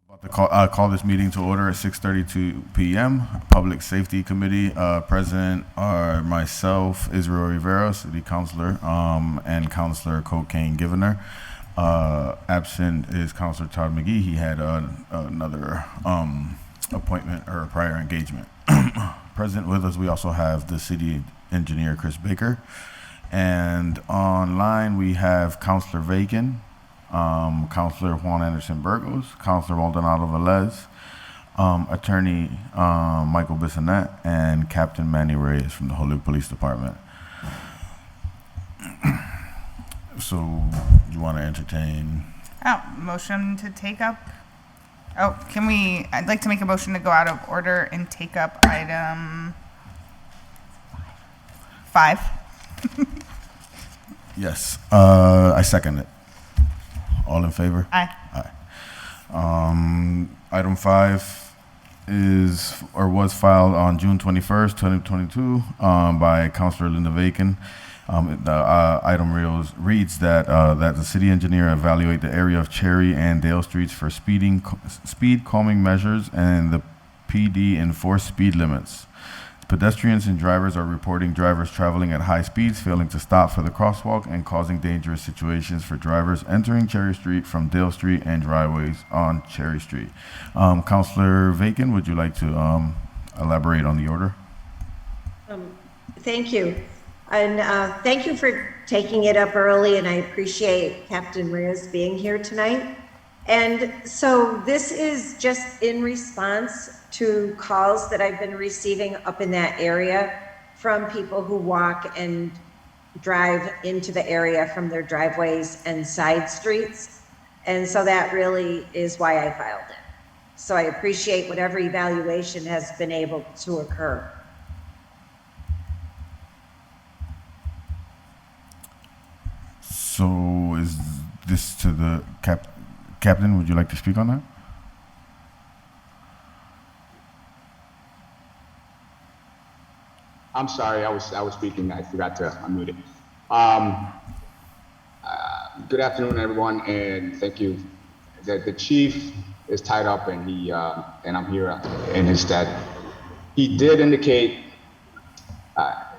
Call this meeting to order at 6:32 p.m. Public Safety Committee. Present are myself, Israel Rivera, City Councilor, and Councilor Cocaine Givener. Absent is Councilor Todd McGee. He had another appointment or prior engagement. Present with us, we also have the City Engineer, Chris Baker. And online, we have Councilor Vacan, Councilor Juan Anderson Burgos, Councilor Maldonado-Velez, Attorney Michael Bissonette, and Captain Manny Reyes from the Holyoke Police Department. So, you want to entertain? Motion to take up. I'd like to make a motion to go out of order and take up item 5. Yes, I second it. All in favor? Aye. Aye. Item 5 was filed on June 21st, 2022, by Councilor Linda Vacan. The item reads that the city engineer evaluate the area of Cherry and Dale Streets for speed calming measures, and the PD enforce speed limits. Pedestrians and drivers are reporting drivers traveling at high speeds, failing to stop for the crosswalk, and causing dangerous situations for drivers entering Cherry Street from Dale Street and driveways on Cherry Street. Councilor Vacan, would you like to elaborate on the order? Thank you. And thank you for taking it up early, and I appreciate Captain Reyes being here tonight. And so this is just in response to calls that I've been receiving up in that area from people who walk and drive into the area from their driveways and side streets. And so that really is why I filed it. So I appreciate whatever evaluation has been able to occur. So is this to the Captain, would you like to speak on that? I'm sorry, I was speaking. I forgot to unmute it. Good afternoon, everyone, and thank you. The chief is tied up, and and I'm here in his stead. He did indicate, that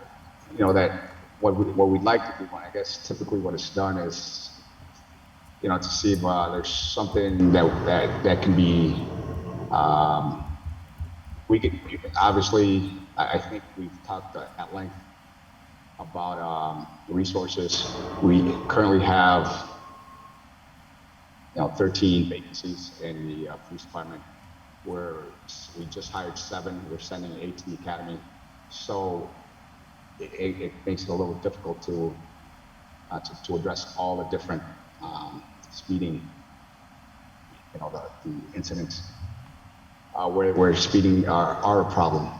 what we'd like to do, and I guess typically what it's done is, to see if there's something that can be. We could obviously. I think we've talked at length about resources. We currently have 13 vacancies in the police department, where we just hired 7. We're sending 8 to the academy, so it makes it a little difficult to address all the different speeding, the incidents where speeding are a problem.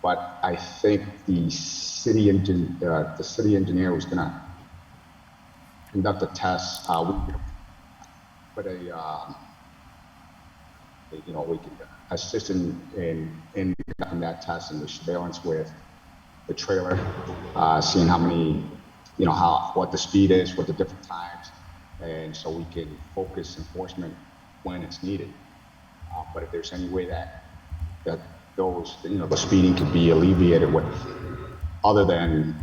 But I think the city engineer was going to conduct a test. We put we can assist in conducting that test and the surveillance with the trailer, seeing how many, what the speed is, what the different times, and so we can focus enforcement when it's needed. But if there's any way that those, the speeding could be alleviated with, other than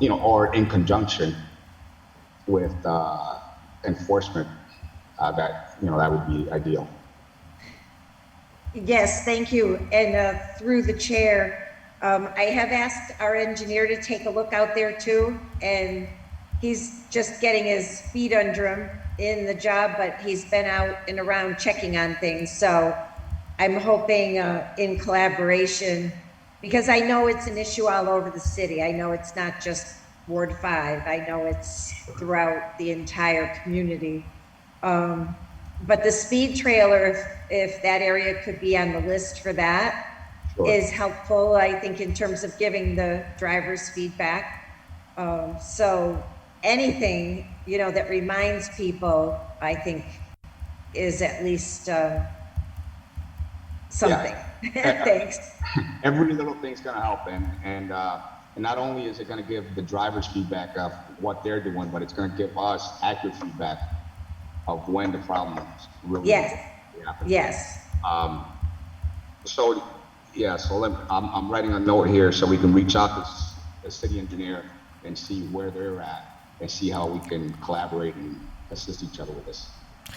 or in conjunction with enforcement, that would be ideal. Yes, thank you. And through the chair, I have asked our engineer to take a look out there too, and he's just getting his feet under him in the job, but he's been out and around checking on things. So I'm hoping in collaboration, because I know it's an issue all over the city. I know it's not just Ward 5. I know it's throughout the entire community. But the speed trailer, if that area could be on the list for that, sure, is helpful, I think, in terms of giving the drivers feedback. So anything, that reminds people, I think, is at least something. Yeah. Thanks. Every little thing's going to help, and not only is it going to give the drivers feedback of what they're doing, but it's going to give us accurate feedback of when the problem is really. Yes. happen. Yes. So, yeah, so I'm writing a note here so we can reach out to the city engineer and see where they're at and see how we can collaborate and assist each other with this.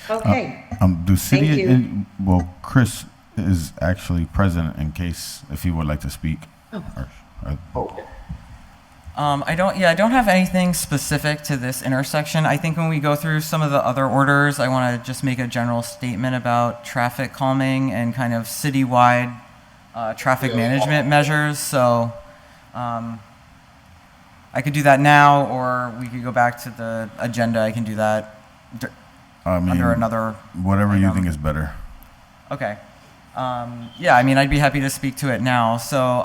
Okay. Do city, Thank you. well, Chris is actually present in case, if he would like to speak. Okay. I don't have anything specific to this intersection. I think when we go through some of the other orders, I want to just make a general statement about traffic calming and kind of citywide traffic management measures. So I could do that now, or we could go back to the agenda. I can do that under another. Whatever you item. think is better. Okay. Yeah, I mean, I'd be happy to speak to it now. So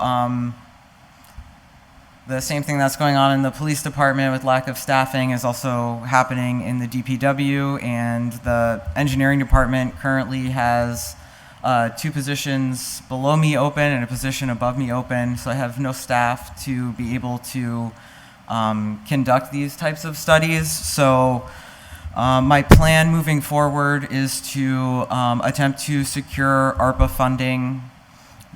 the same thing that's going on in the police department with lack of staffing is also happening in the DPW, and the engineering department currently has 2 positions below me open and a position above me open. So I have no staff to be able to conduct these types of studies. So my plan moving forward is to attempt to secure ARPA funding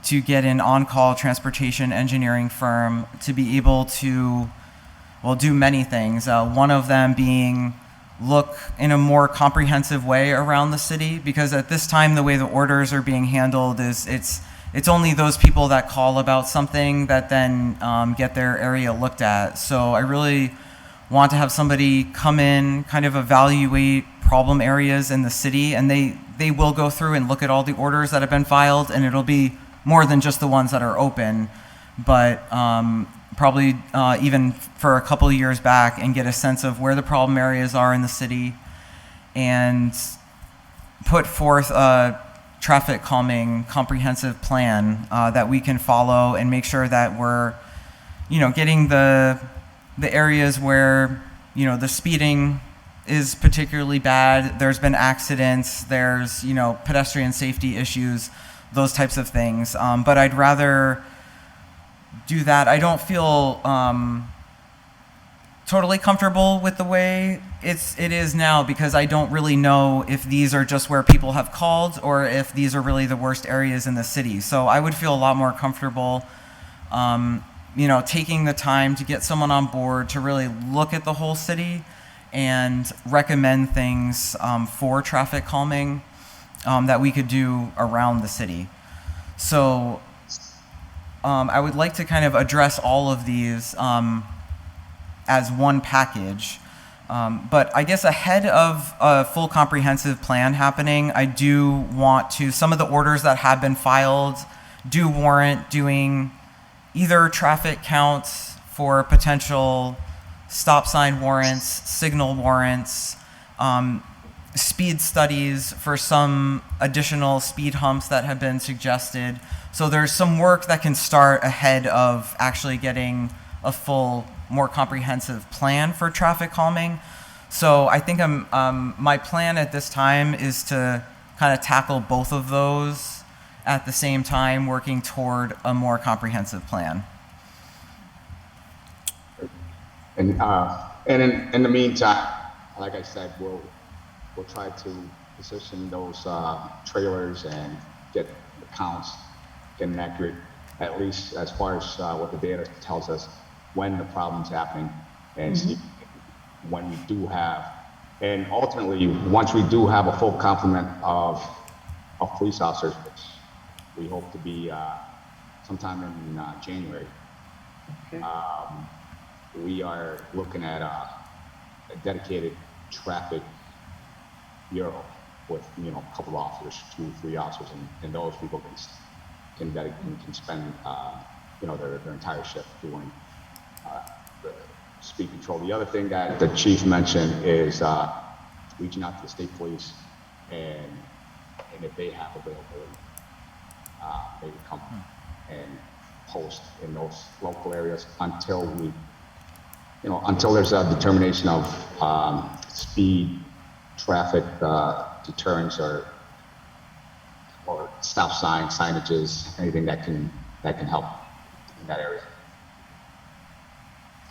to get an on-call transportation engineering firm to be able to, well, do many things. One of them being look in a more comprehensive way around the city, because at this time, the way the orders are being handled is it's only those people that call about something that then get their area looked at. So I really want to have somebody come in, kind of evaluate problem areas in the city, and they will go through and look at all the orders that have been filed, and it'll be more than just the ones that are open, but probably even for a couple of years back, and get a sense of where the problem areas are in the city and put forth a traffic calming comprehensive plan that we can follow and make sure that we're, getting the areas where, the speeding is particularly bad, there's been accidents, there's, pedestrian safety issues, those types of things. But I'd rather do that. I don't feel totally comfortable with the way it is now, because I don't really know if these are just where people have called or if these are really the worst areas in the city. So I would feel a lot more comfortable, taking the time to get someone on board to really look at the whole city and recommend things for traffic calming that we could do around the city. So I would like to kind of address all of these as one package. But I guess ahead of a full comprehensive plan happening, I do want to, some of the orders that have been filed do warrant doing either traffic counts for potential stop sign warrants, signal warrants, speed studies for some additional speed humps that have been suggested. So there's some work that can start ahead of actually getting a full, more comprehensive plan for traffic calming. So I think my plan at this time is to kind of tackle both of those at the same time, working toward a more comprehensive plan. And in the meantime, like I said, we'll try to position those trailers and get the counts, get an accurate, at least as far as what the data tells us, when the problem's happening, and see when we do have, and ultimately, once we do have a full complement of police officers, which we hope to be sometime in January, Okay. we are looking at a dedicated traffic bureau with a couple of officers, 2-3 officers, and those people can spend their entire shift doing the speed control. The other thing that the chief mentioned is reaching out to the state police, and if they have availability, they would come and post in those local areas until we, until there's a determination of speed, traffic deterrence, or stop signs, signages, anything that can help in that area.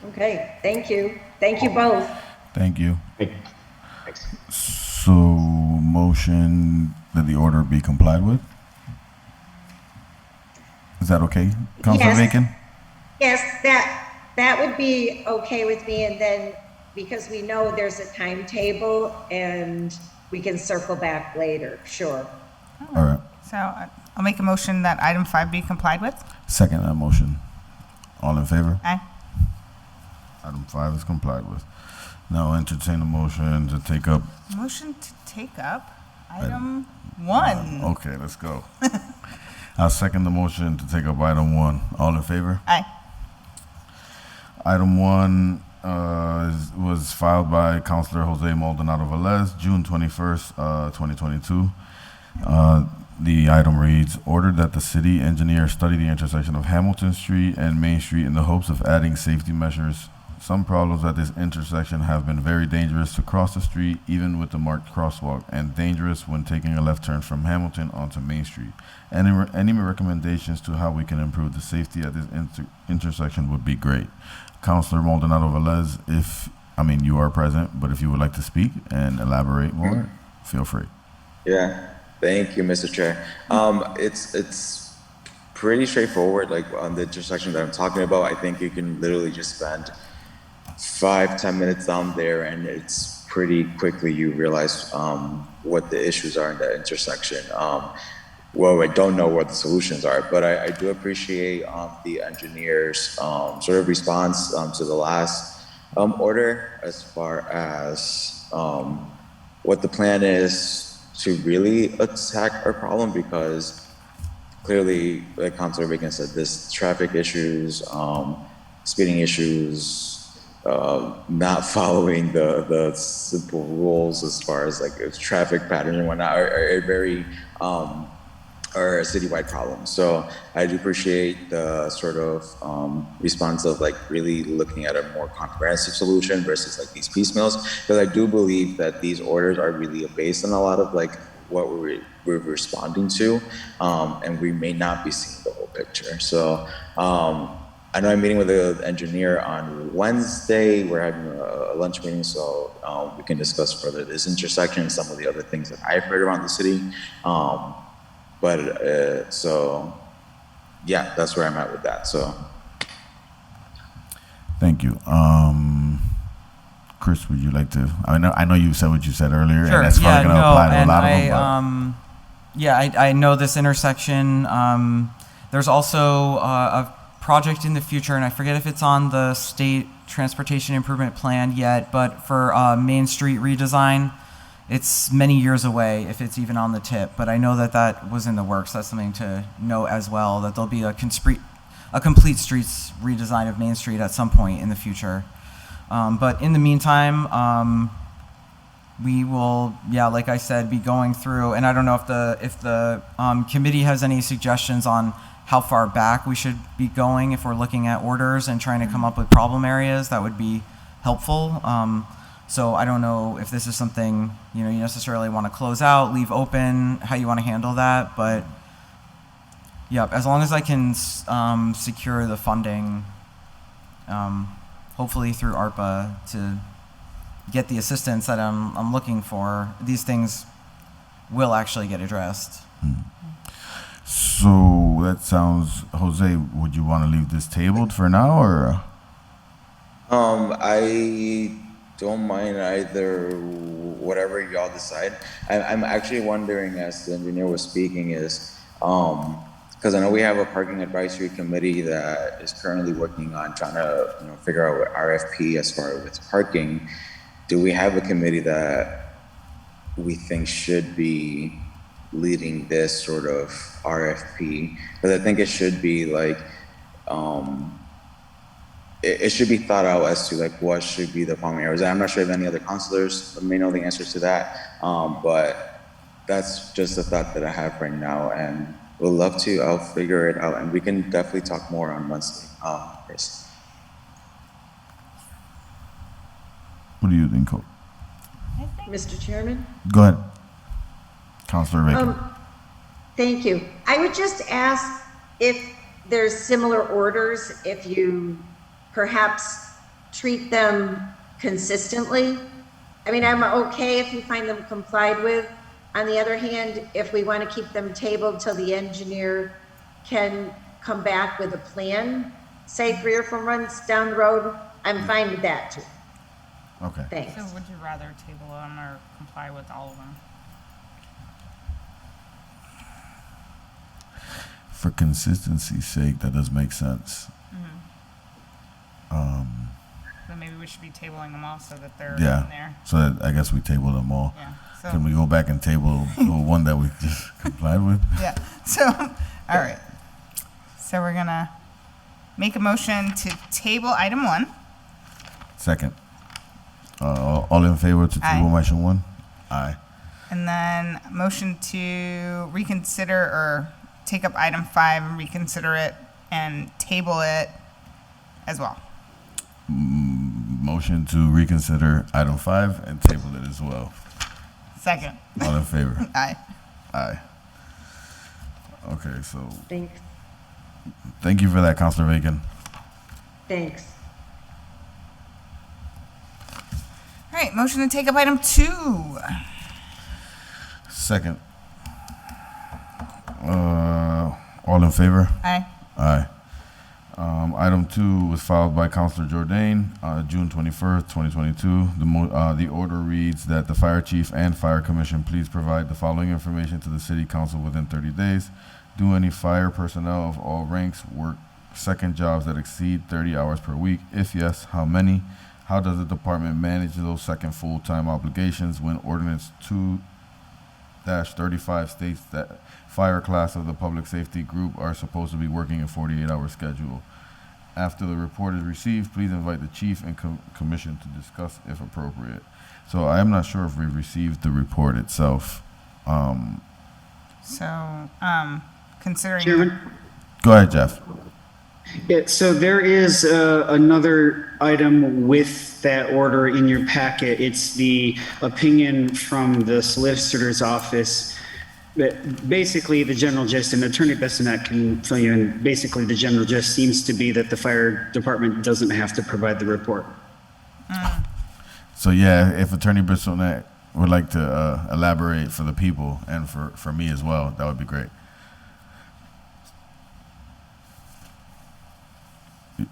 Okay, thank you. Thank you both. Thank you. Thanks. So motion that the order be complied with. Is that okay, Councilor Yes. Bacon? Yes, that would be okay with me, and then, because we know there's a timetable, and we can circle back later, sure. All right. So I'll make a motion that item 5 be complied with. Second that motion. All in favor? Aye. Item 5 is complied with. Now entertain a motion to take up. Motion to take up item 1. Okay, let's go. I'll second the motion to take up item 1. All in favor? Aye. Item 1 was filed by Councilor Jose Maldonado-Velez, June 21st, 2022. The item reads, ordered that the city engineer study the intersection of Hamilton Street and Main Street in the hopes of adding safety measures. Some problems at this intersection have been very dangerous to cross the street, even with the marked crosswalk, and dangerous when taking a left turn from Hamilton onto Main Street. Any recommendations to how we can improve the safety at this intersection would be great. Councilor Maldonado-Velez, you are present, but if you would like to speak and elaborate more, feel free. Yeah, thank you, Mr. Chair. It's pretty straightforward. Like on the intersection that I'm talking about, I think you can literally just spend 5-10 minutes down there, and it's pretty quickly you realize what the issues are in that intersection. Well, I don't know what the solutions are, but I do appreciate the engineer's sort of response to the last order as far as what the plan is to really attack our problem, because clearly, like Councilor Bacon said, there's traffic issues, speeding issues, not following the simple rules as far as like traffic patterns and whatnot are very are a citywide problem. So I do appreciate the sort of response of like really looking at a more comprehensive solution versus like these piecemeals, because I do believe that these orders are really based on a lot of like what we're responding to, and we may not be seeing the whole picture. So I know I'm meeting with the engineer on Wednesday. We're having a lunch meeting, so we can discuss further this intersection and some of the other things that I've heard around the city. So yeah, that's where I'm at with that. So Thank you. Chris, would you like to? I know you said what you said earlier, Sure. and that's probably going to apply to a lot of them. I know this intersection. There's also a project in the future, and I forget if it's on the state transportation improvement plan yet, but for Main Street redesign, it's many years away if it's even on the tip. But I know that was in the works. That's something to note as well, that there'll be a complete streets redesign of Main Street at some point in the future. But in the meantime, we will, like I said, be going through, and I don't know if the committee has any suggestions on how far back we should be going if we're looking at orders and trying to come up with problem areas. That would be helpful. So I don't know if this is something you necessarily want to close out, leave open, how you want to handle that. But as long as I can secure the funding, hopefully through ARPA, to get the assistance that I'm looking for, these things will actually get addressed. So that sounds, Jose, would you want to leave this tabled for now, or? I don't mind either, whatever y'all decide. I'm actually wondering, as the engineer was speaking, is because I know we have a parking advisory committee that is currently working on trying to figure out what RFP as far as parking. Do we have a committee that we think should be leading this sort of RFP? Because I think it should be like it should be thought out as to like what should be the problem areas. I'm not sure if any other counselors may know the answers to that, but that's just a thought that I have right now, and we'll love to. I'll figure it out, and we can definitely talk more on Wednesday. Chris. What do you think, Cole? Mr. Chairman? Go ahead. Councilor Bacon. Thank you. I would just ask if there's similar orders, if you perhaps treat them consistently. I mean, I'm okay if you find them complied with, On the other hand, if we want to keep them tabled till the engineer can come back with a plan, say 3 or 4 months down the road, I'm fine with that too. Okay. Thanks. So would you rather table them or comply with all of them? For consistency's sake, that does make sense. Then maybe we should be tabling them all so that they're Yeah. in there. So that, I guess we table them all. Yeah. Can we go back and table the one that we just complied with? Yeah. So, all right. So we're gonna make a motion to table item 1. Second. All in favor to Aye. table motion 1? Aye. And then motion to reconsider or take up item 5 and reconsider it and table it as well. Motion to reconsider item 5 and table it as well. Second. All in favor? Aye. Aye. Okay, so Thanks. thank you for that, Councilor Bacon. Thanks. All right, motion to take up item 2. Second. All in favor? Aye. Aye. Item 2 was filed by Councilor Jourdain, June 21st, 2022. The order reads that the fire chief and fire commission please provide the following information to the city council within 30 days. Do any fire personnel of all ranks work second jobs that exceed 30 hours per week? If yes, how many? How does the department manage those second full-time obligations when Ordinance 2-35 states that fire class of the public safety group are supposed to be working a 48-hour schedule? After the report is received, please invite the chief and commission to discuss if appropriate. So I am not sure if we received the report itself. So, considering. Chairman? Go ahead, Jeff. Yeah, so there is another item with that order in your packet. It's the opinion from the solicitor's office. That basically the general gist, and Attorney Bissonnette can fill you in, basically the general gist seems to be that the fire department doesn't have to provide the report. So yeah, if Attorney Bissonnette would like to elaborate for the people and for me as well, that would be great.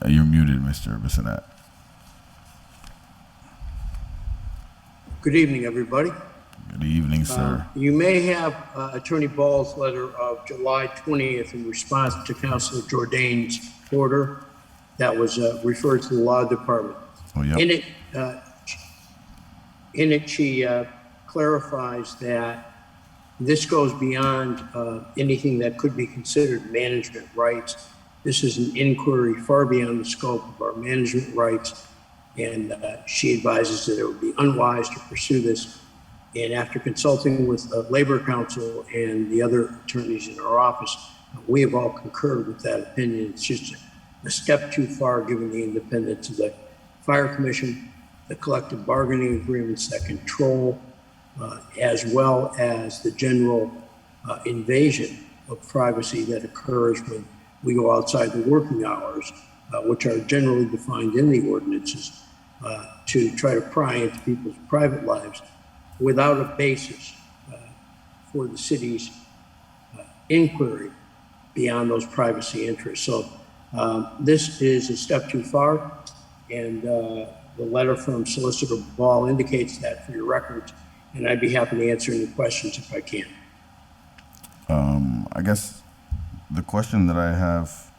You're muted, Mr. Bissonnette. Good evening, everybody. Good evening, sir. You may have Attorney Ball's letter of July 20th in response to Councilor Jourdain's order that was referred to the law department. Oh, yep. In it, she clarifies that this goes beyond anything that could be considered management rights. This is an inquiry far beyond the scope of our management rights, and she advises that it would be unwise to pursue this. And after consulting with Labor Council and the other attorneys in our office, we have all concurred with that opinion. It's just a step too far given the independence of the Fire Commission, the collective bargaining agreements that control, as well as the general invasion of privacy that occurs when we go outside the working hours, which are generally defined in the ordinances, to try to pry into people's private lives without a basis for the city's inquiry beyond those privacy interests. So this is a step too far, and the letter from Solicitor Ball indicates that for your records, and I'd be happy to answer any questions if I can. I guess the question that I have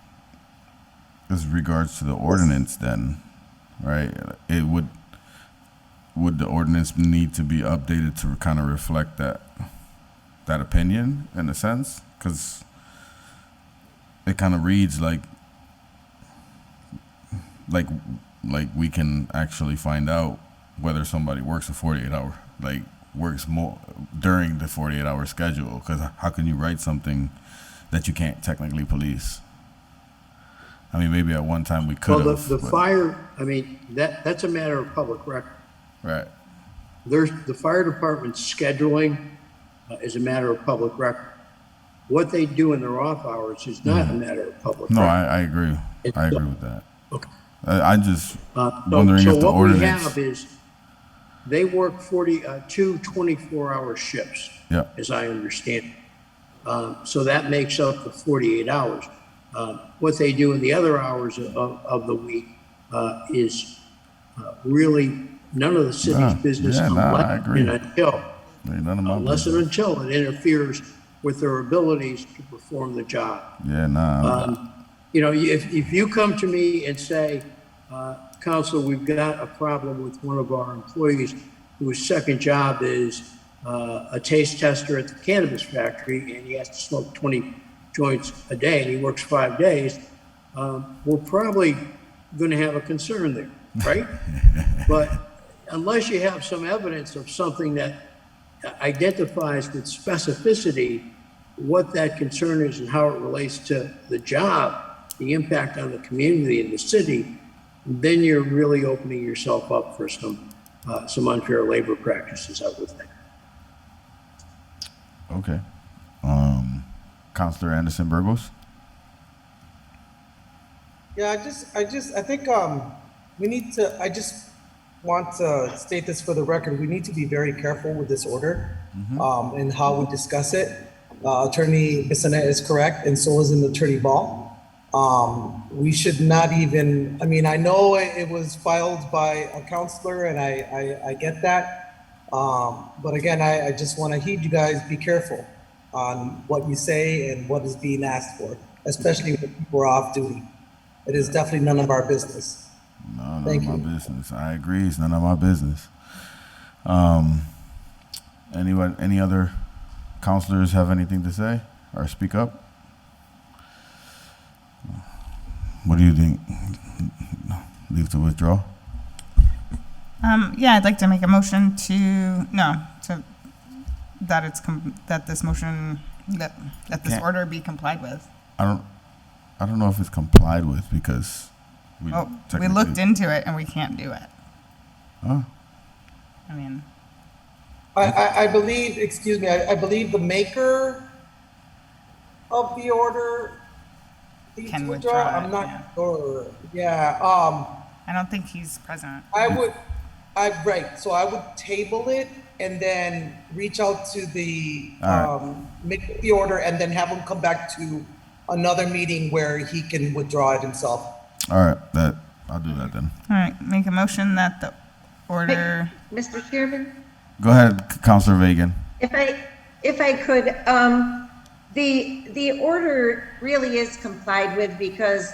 is regards to the ordinance then, right? It would the ordinance need to be updated to kind of reflect that opinion in a sense? Because it kind of reads like we can actually find out whether somebody works a 48-hour, like works more during the 48-hour schedule. Because how can you write something that you can't technically police? I mean, maybe at one time we could Well, have. the fire, I mean, that's a matter of public record. Right. There's the fire department's scheduling is a matter of public record. What they do in their off hours is not a matter of public No, record. I agree. I agree with that. Okay. I'm just wondering if the what we ordinance. have is they work 24-hour shifts, Yeah. as I understand it. So that makes up the 48 hours. What they do in the other hours of the week is really none of the city's business I unless agree. and until Ain't none of my unless and business. until it interferes with their abilities to perform the job. Yeah, nah. You know, if you come to me and say, Counselor, we've got a problem with one of our employees whose second job is a taste tester at the cannabis factory, and he has to smoke 20 joints a day, and he works 5 days, we're probably going to have a concern there, right? But unless you have some evidence of something that identifies with specificity what that concern is and how it relates to the job, the impact on the community and the city, then you're really opening yourself up for some unfair labor practices, I would think. Okay. Counselor Anderson Burgos? Yeah, I think we need to, I just want to state this for the record. We need to be very careful with this order and how we discuss it. Attorney Bissonette is correct, and so is Attorney Ball. We should not even, I mean, I know it was filed by a counselor and I get that. But again, I just want to heed you guys, be careful on what you say and what is being asked for, especially when people are off duty. It is definitely none of our business. No, none Thank of you. my business. I agree. It's none of my business. Any other counselors have anything to say or speak up? What do you think? Leave to withdraw? Yeah, I'd like to make a motion that this motion, that this Can't- order be complied with. I don't know if it's complied with because we Oh, we technically- looked into it and we can't do it. Huh? I mean, I believe, excuse me, I believe the maker of the order needs Can to withdraw it, I'm not yeah. sure. Yeah, I don't think he's present. right, so I would table it and then reach out to the, All make the order and then have him come back to another meeting where he can withdraw it himself. All right, I'll do that then. All right, make a motion that the order, Mr. Chairman, Go ahead, Counselor Vagan. if I could, the order really is complied with because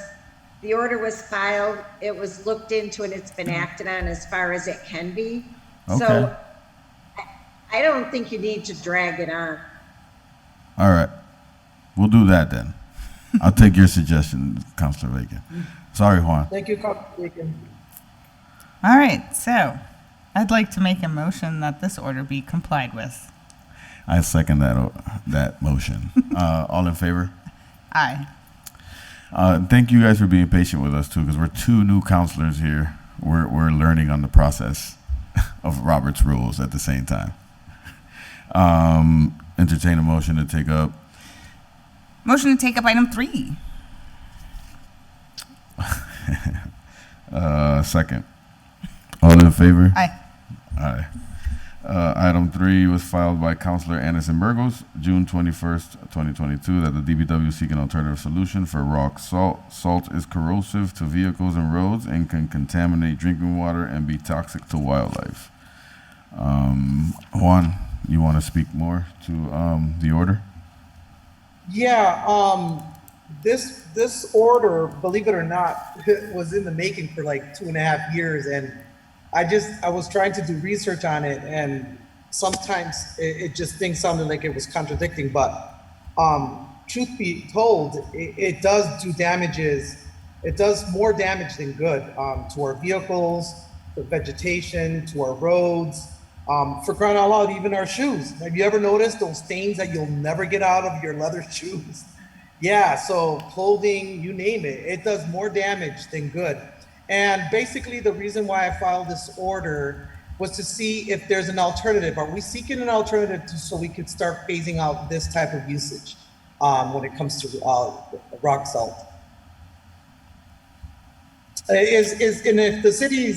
the order was filed, it was looked into, and it's been acted on as far as it can be. Okay. So I don't think you need to drag it on. All right, we'll do that then. I'll take your suggestion, Counselor Vagan. Sorry, Juan. Thank you, Councilor Bacon. all right, so I'd like to make a motion that this order be complied with. I second that motion. All in favor? Aye. Thank you guys for being patient with us too, because we're 2 new counselors here. We're learning on the process of Robert's rules at the same time. Entertain a motion to take up. Motion to take up item 3. Second. All in favor? Aye. Aye. Item 3 was filed by Counselor Anderson Burgos, June 21st, 2022, that the DPW seek an alternative solution for rock salt. Salt is corrosive to vehicles and roads and can contaminate drinking water and be toxic to wildlife. Juan, you want to speak more to the order? Yeah, this order, believe it or not, was in the making for like 2.5 years, and I was trying to do research on it, and sometimes it just things sounded like it was contradicting, but truth be told, it does do damages. It does more damage than good to our vehicles, the vegetation, to our roads, for crying out loud, even our shoes. Have you ever noticed those stains that you'll never get out of your leather shoes? Yeah, so clothing, you name it, it does more damage than good. And basically the reason why I filed this order was to see if there's an alternative. Are we seeking an alternative so we could start phasing out this type of usage when it comes to rock salt? And if the city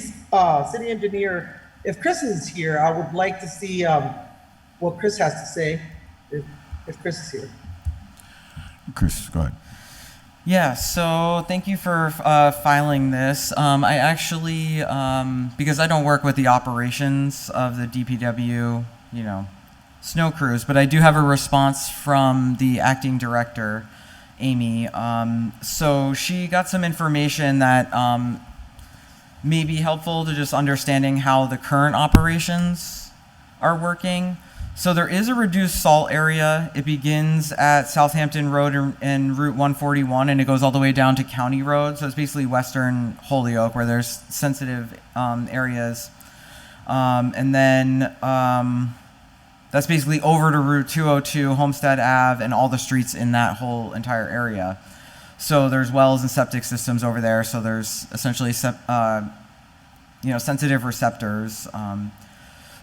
engineer if Chris is here, I would like to see what Chris has to say, if Chris is here. Chris, go ahead. Yeah, so thank you for filing this. I actually, because I don't work with the operations of the DPW, snow crews, but I do have a response from the acting director, Amy. So she got some information that may be helpful to just understanding how the current operations are working. So there is a reduced salt area. It begins at Southampton Road and Route 141, and it goes all the way down to County Road. So it's basically western Holyoke, where there's sensitive areas. And then that's basically over to Route 202, Homestead Ave, and all the streets in that whole entire area. So there's wells and septic systems over there. So there's essentially sensitive receptors.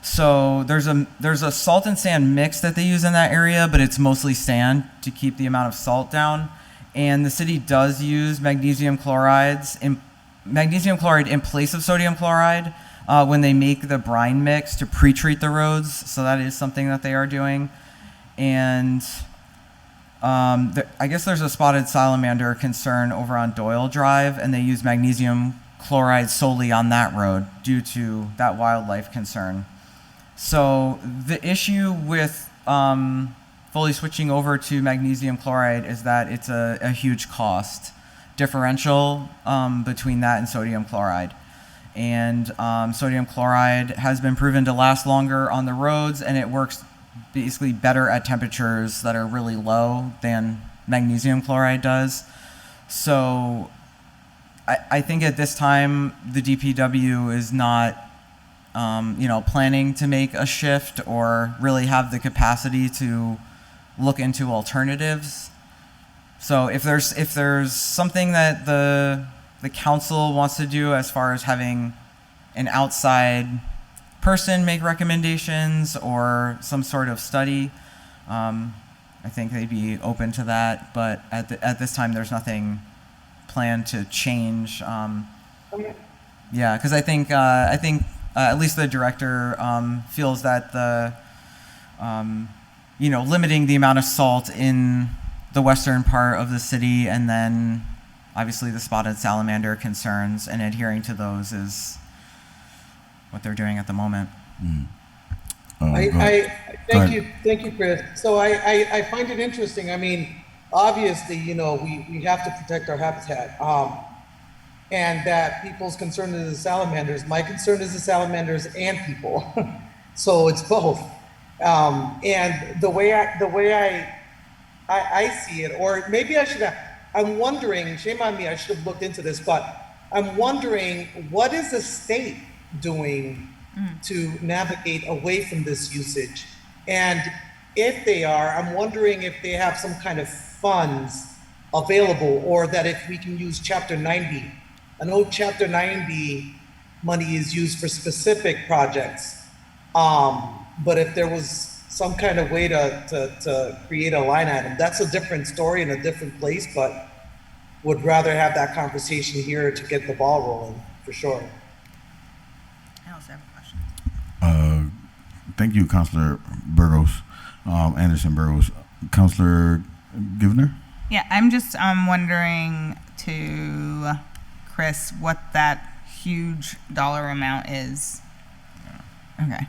So there's a salt and sand mix that they use in that area, but it's mostly sand to keep the amount of salt down. And the city does use magnesium chloride in place of sodium chloride when they make the brine mix to pre-treat the roads. So that is something that they are doing. And I guess there's a spotted salamander concern over on Doyle Drive, and they use magnesium chloride solely on that road due to that wildlife concern. So the issue with fully switching over to magnesium chloride is that it's a huge cost differential between that and sodium chloride. And sodium chloride has been proven to last longer on the roads, and it works basically better at temperatures that are really low than magnesium chloride does. So I think at this time the DPW is not planning to make a shift or really have the capacity to look into alternatives. So if there's something that the council wants to do as far as having an outside person make recommendations or some sort of study, I think they'd be open to that. But at this time, there's nothing planned to change. Yeah, because I think at least the director feels that limiting the amount of salt in the western part of the city, and then obviously the spotted salamander concerns, and adhering to those is what they're doing at the moment. Thank you, Chris. So I find it interesting. I mean, obviously, we have to protect our habitat. And that people's concern is the salamanders. My concern is the salamanders and people. So it's both. And the way I see it, or maybe I should have, I'm wondering, shame on me, I should have looked into this, but I'm wondering, what is the state doing to navigate away from this usage? And if they are, I'm wondering if they have some kind of funds available, or that if we can use Chapter 90. I know Chapter 90 money is used for specific projects, but if there was some kind of way to create a line item, that's a different story in a different place, but would rather have that conversation here to get the ball rolling, for sure. I also have a question. Thank you, Councilor Burgos, Anderson Burgos. Councilor Givner? Yeah, I'm just wondering to Chris what that huge dollar amount is. Okay.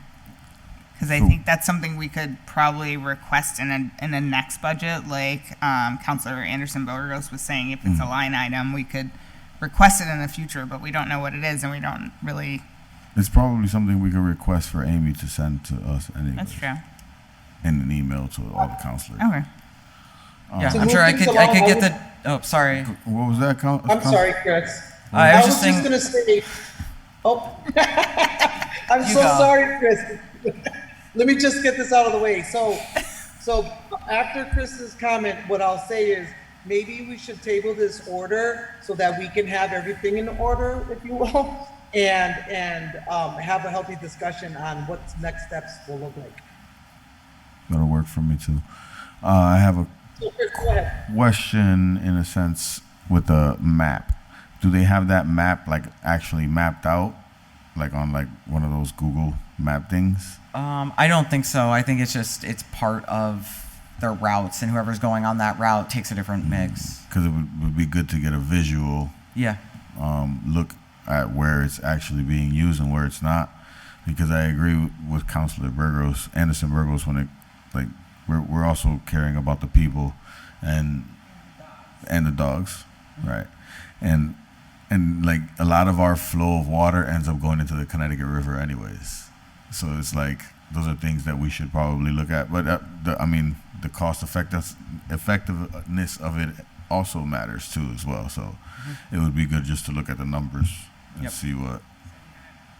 Because I think that's something we could probably request in a next budget, like Councilor Anderson Burgos was saying. If it's a line item, we could request it in the future, but we don't know what it is, and we don't really. It's probably something we can request for Amy to send to us anyway. That's true. In an email to all the councilors. Okay. Yeah, I'm sure I could get the. Oh, sorry. What was that? I'm sorry, Chris. I was just gonna say. Oh, I'm so sorry, Chris. Let me just get this out of the way. So after Chris's comment, what I'll say is maybe we should table this order so that we can have everything in order, if you will, and have a healthy discussion on what next steps will look like. That'll work for me too. I have a So Chris, go ahead. question in a sense with the map. Do they have that map like actually mapped out like on like one of those Google map things? I don't think so. I think it's part of their routes, and whoever's going on that route takes a different mix. Because it would be good to get a visual Yeah. look at where it's actually being used and where it's not. Because I agree with Councilor Burgos, Anderson Burgos, when it like we're also caring about the people and the dogs, right? And like a lot of our flow of water ends up going into the Connecticut River anyways. So it's like those are things that we should probably look at. But the cost effectiveness of it also matters too as well. So it would be good just to look at the numbers and Yep. see what.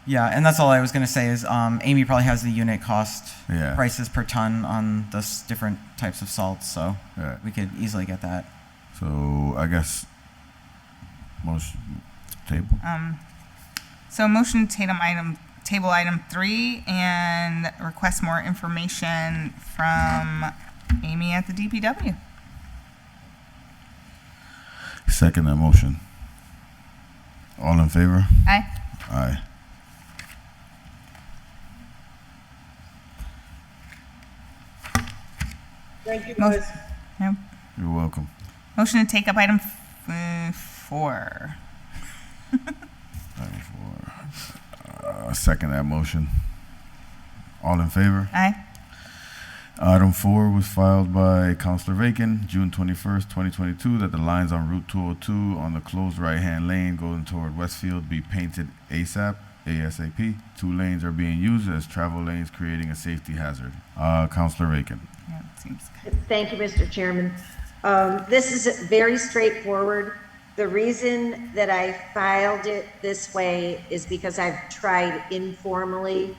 Yeah, and that's all I was going to say is Amy probably has the unit cost Yeah. prices per ton on the different types of salts, so Yeah. we could easily get that. So I guess most table. So motion to table item 3 and request more information from Amy at the DPW. Second that motion. All in favor? Aye. Aye. Thank you, Mo- guys. No. You're welcome. Motion to take up item 4. Item 4. Second that motion. All in favor? Aye. Item 4 was filed by Councilor Bacon, June 21st, 2022, that the lines on Route 202 on the closed right-hand lane going toward Westfield be painted ASAP. 2 lanes are being used as travel lanes, creating a safety hazard. Councilor Bacon. Yeah, it seems Thank you, Mr. Chairman. This is very straightforward. The reason that I filed it this way is because I've tried informally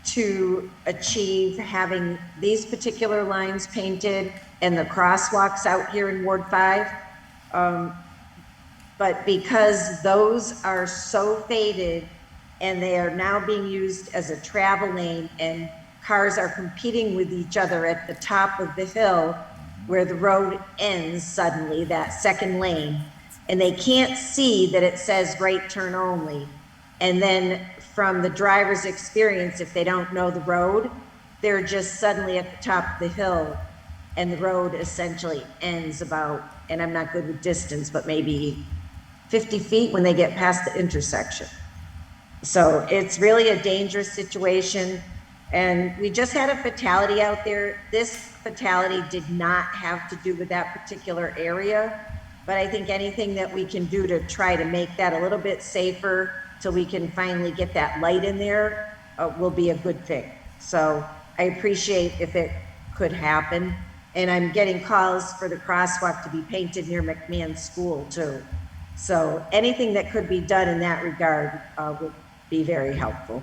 to achieve having these particular lines painted and the crosswalks out here in Ward 5. But because those are so faded and they are now being used as a travel lane and cars are competing with each other at the top of the hill where the road ends suddenly, that second lane, and they can't see that it says right turn only. And then from the driver's experience, if they don't know the road, they're just suddenly at the top of the hill and the road essentially ends about, and I'm not good with distance, but maybe 50 feet when they get past the intersection. So it's really a dangerous situation. And we just had a fatality out there. This fatality did not have to do with that particular area, but I think anything that we can do to try to make that a little bit safer till we can finally get that light in there will be a good thing. So I appreciate if it could happen. And I'm getting calls for the crosswalk to be painted near McMahon School too. So anything that could be done in that regard would be very helpful.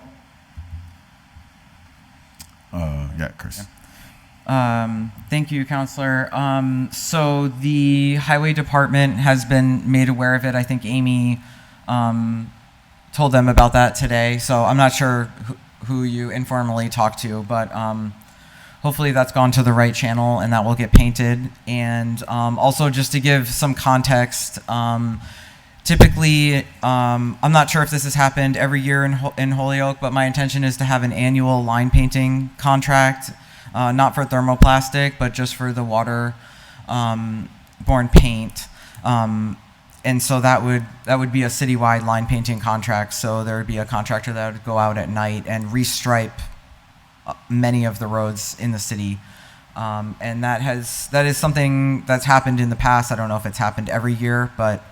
Yeah, Chris. Thank you, Counselor. So the Highway Department has been made aware of it. I think Amy told them about that today. So I'm not sure who you informally talked to, but hopefully that's gone to the right channel and that will get painted. And also just to give some context, typically, I'm not sure if this has happened every year in Holyoke, but my intention is to have an annual line painting contract, not for thermoplastic, but just for the water-borne paint. And so that would be a citywide line painting contract. So there would be a contractor that would go out at night and restripe many of the roads in the city. And that is something that's happened in the past. I don't know if it's happened every year, but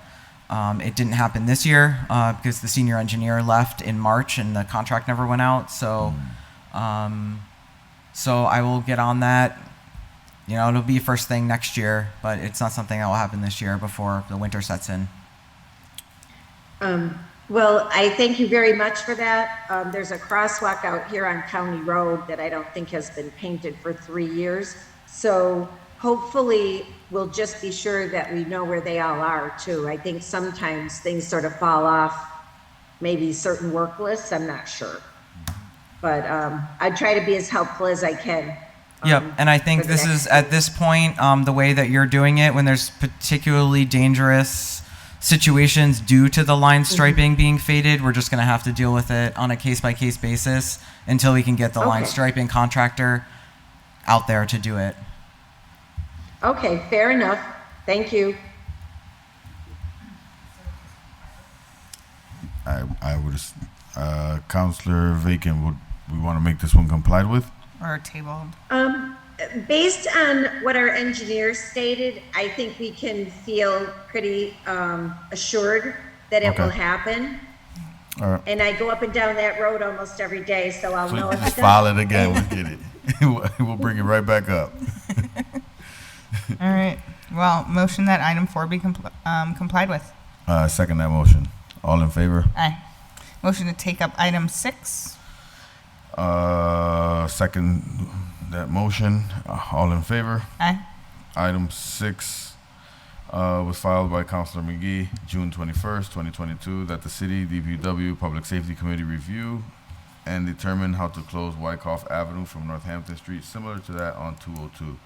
it didn't happen this year because the senior engineer left in March and the contract never went out. So, so I will get on that. You know, it'll be first thing next year, but it's not something that will happen this year before the winter sets in. Well, I thank you very much for that. There's a crosswalk out here on County Road that I don't think has been painted for 3 years. So hopefully we'll just be sure that we know where they all are too. I think sometimes things sort of fall off, maybe certain work lists, I'm not sure. But I try to be as helpful as I can. Yep, and I think this is, at this point, the way that you're doing it, when there's particularly dangerous situations due to the line striping being faded. We're just going to have to deal with it on a case-by-case basis until we can get the line Okay. striping contractor out there to do it. Okay, fair enough. Thank you. I would, Counselor Vacan, would we want to make this one complied with? Or tabled? Based on what our engineer stated, I think we can feel pretty assured that it will Okay. happen. All right. And I go up and down that road almost every day, so I'll So know you if just it file does. it again, we'll get it. We'll bring it right back up. All right. Well, motion that item 4 be complied with. Second that motion. All in favor? Aye. Motion to take up item 6. Second that motion. All in favor? Aye. Item 6 was filed by Councilor McGee, June 21st, 2022, that the City DPW Public Safety Committee review and determine how to close Wyckoff Avenue from Northampton Street, similar to that on 202.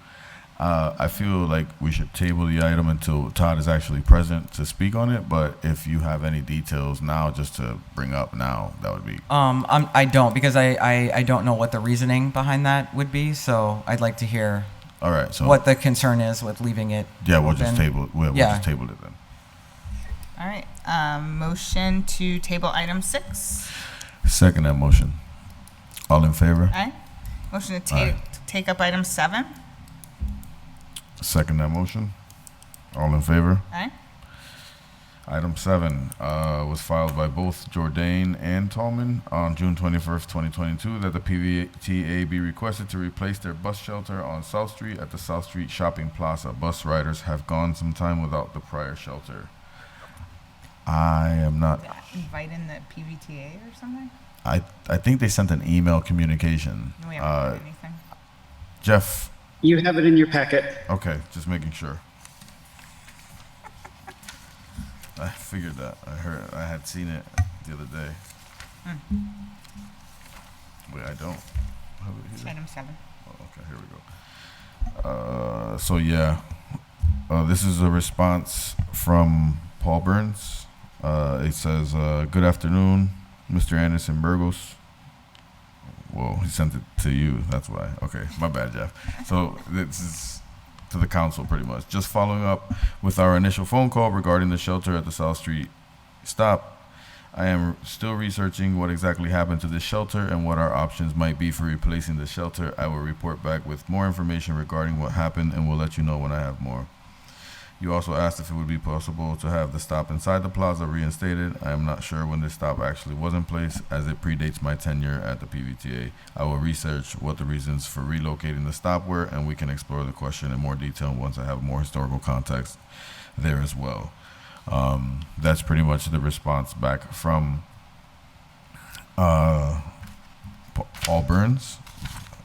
I feel like we should table the item until Todd is actually present to speak on it, but if you have any details now just to bring up now, that would be. I don't, because I don't know what the reasoning behind that would be, so I'd like to hear All right, so what the concern is with leaving it. yeah, we'll just open. table it. We'll Yeah. just table it then. All right. Motion to table item 6. Second that motion. All in favor? Aye. Motion to Aye. take up item 7. Second that motion. All in favor? Aye. Item 7 was filed by both Jourdain and Tallman on June 21st, 2022, that the PVTA be requested to replace their bus shelter on South Street at the South Street Shopping Plaza. Bus riders have gone some time without the prior shelter. I am not. Invite in the PVTA or something? I think they sent an email communication. We haven't heard anything. Jeff. You have it in your packet. Okay, just making sure. I figured that. I had seen it the other day. Wait, I don't have it here. Item 7. Oh, okay, here we go. So yeah, this is a response from Paul Burns. It says, "Good afternoon, Mr. Anderson Burgos." Well, he sent it to you. That's why. Okay, my bad, Jeff. So this is to the council, pretty much. Just following up with our initial phone call regarding the shelter at the South Street stop. I am still researching what exactly happened to this shelter and what our options might be for replacing the shelter. I will report back with more information regarding what happened and will let you know when I have more. You also asked if it would be possible to have the stop inside the plaza reinstated. I am not sure when this stop actually was in place, as it predates my tenure at the PVTA. I will research what the reasons for relocating the stop were, and we can explore the question in more detail once I have more historical context there as well. That's pretty much the response back from Paul Burns.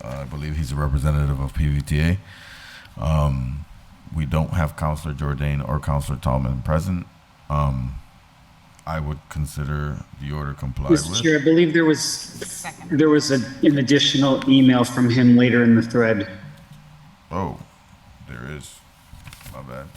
I believe he's a representative of PVTA. We don't have Councilor Jourdain or Councilor Tallman present. I would consider the order complied Mr. with. Chair, I believe there was an additional email from him later in the thread. Oh, there is. My bad.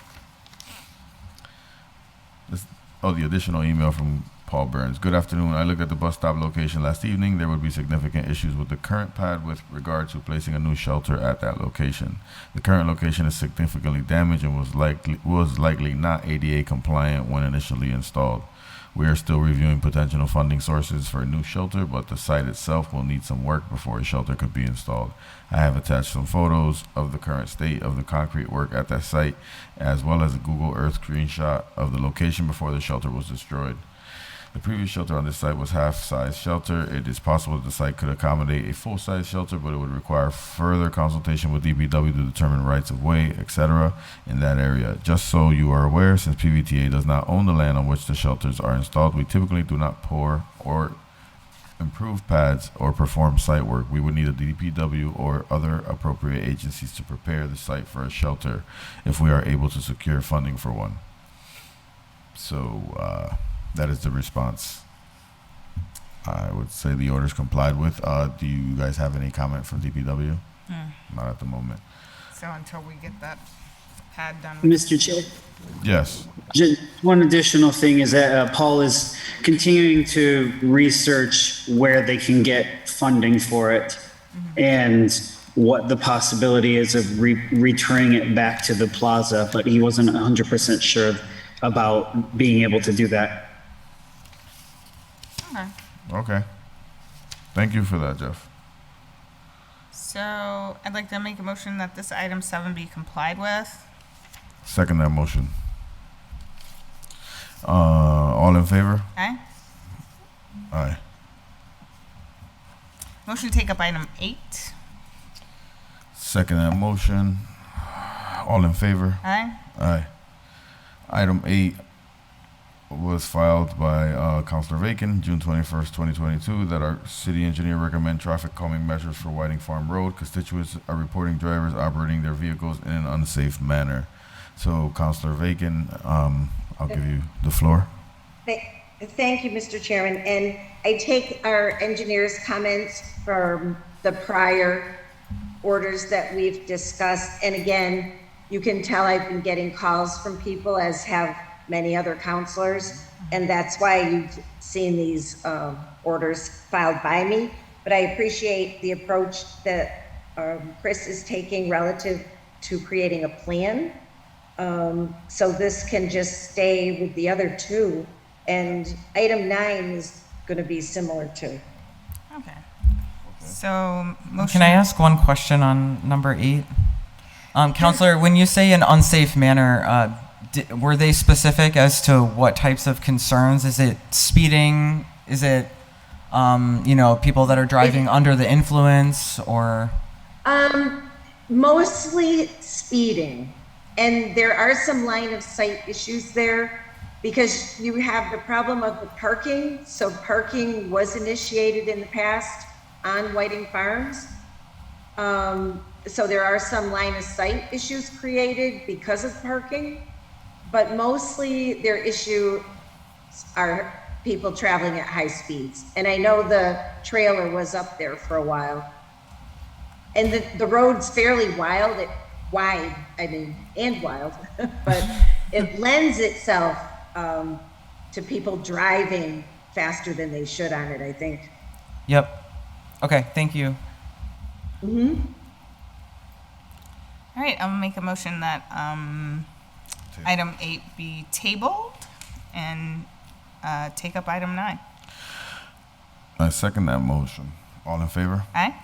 The additional email from Paul Burns. Good afternoon. I looked at the bus stop location last evening. There would be significant issues with the current pad with regard to placing a new shelter at that location. The current location is significantly damaged and was likely not ADA compliant when initially installed. We are still reviewing potential funding sources for a new shelter, but the site itself will need some work before a shelter could be installed. I have attached some photos of the current state of the concrete work at that site, as well as a Google Earth screenshot of the location before the shelter was destroyed. The previous shelter on this site was half-size shelter. It is possible that the site could accommodate a full-size shelter, but it would require further consultation with DPW to determine rights of way, etc. in that area. Just so you are aware, since PVTA does not own the land on which the shelters are installed, we typically do not pour or improve pads or perform site work. We would need a DPW or other appropriate agencies to prepare the site for a shelter if we are able to secure funding for one. So, that is the response. I would say the order's complied with. Do you guys have any comment from DPW? Not at the moment. So until we get that pad done. Mr. Chair. Yes. Just one additional thing is that Paul is continuing to research where they can get funding for it and what the possibility is of returning it back to the plaza, but he wasn't 100% sure about being able to do that. Okay. Okay. Thank you for that, Jeff. So I'd like to make a motion that this item 7 be complied with. Second that motion. All in favor? Okay. Aye. Motion to take up item 8. Second that motion. All in favor? Aye. Aye. Item 8 was filed by Councilor Vacan, June 21st, 2022, that our city engineer recommend traffic calming measures for Whiting Farm Road. Constituents are reporting drivers operating their vehicles in an unsafe manner. So, Councilor Vacan, I'll give you the floor. Thank you, Mr. Chairman. And I take our engineer's comments from the prior orders that we've discussed. And again, you can tell I've been getting calls from people, as have many other counselors. And that's why you've seen these orders filed by me. But I appreciate the approach that Chris is taking relative to creating a plan. So this can just stay with the other two. And item 9 is going to be similar too. Okay. So motion. Can I ask one question on number 8? Counselor, when you say an unsafe manner, were they specific as to what types of concerns? Is it speeding? Is it, people that are driving under the influence, or? Mostly speeding. And there are some line of sight issues there because you have the problem of the parking. So parking was initiated in the past on Whiting Farms. So there are some line of sight issues created because of parking, but mostly their issue are people traveling at high speeds. And I know the trailer was up there for a while. And the road's fairly wide, but it lends itself to people driving faster than they should on it, I think. Yep. Okay, thank you. Mm-hmm. All right, I'll make a motion that item 8 be tabled and take up item 9. I second that motion. All in favor? Aye.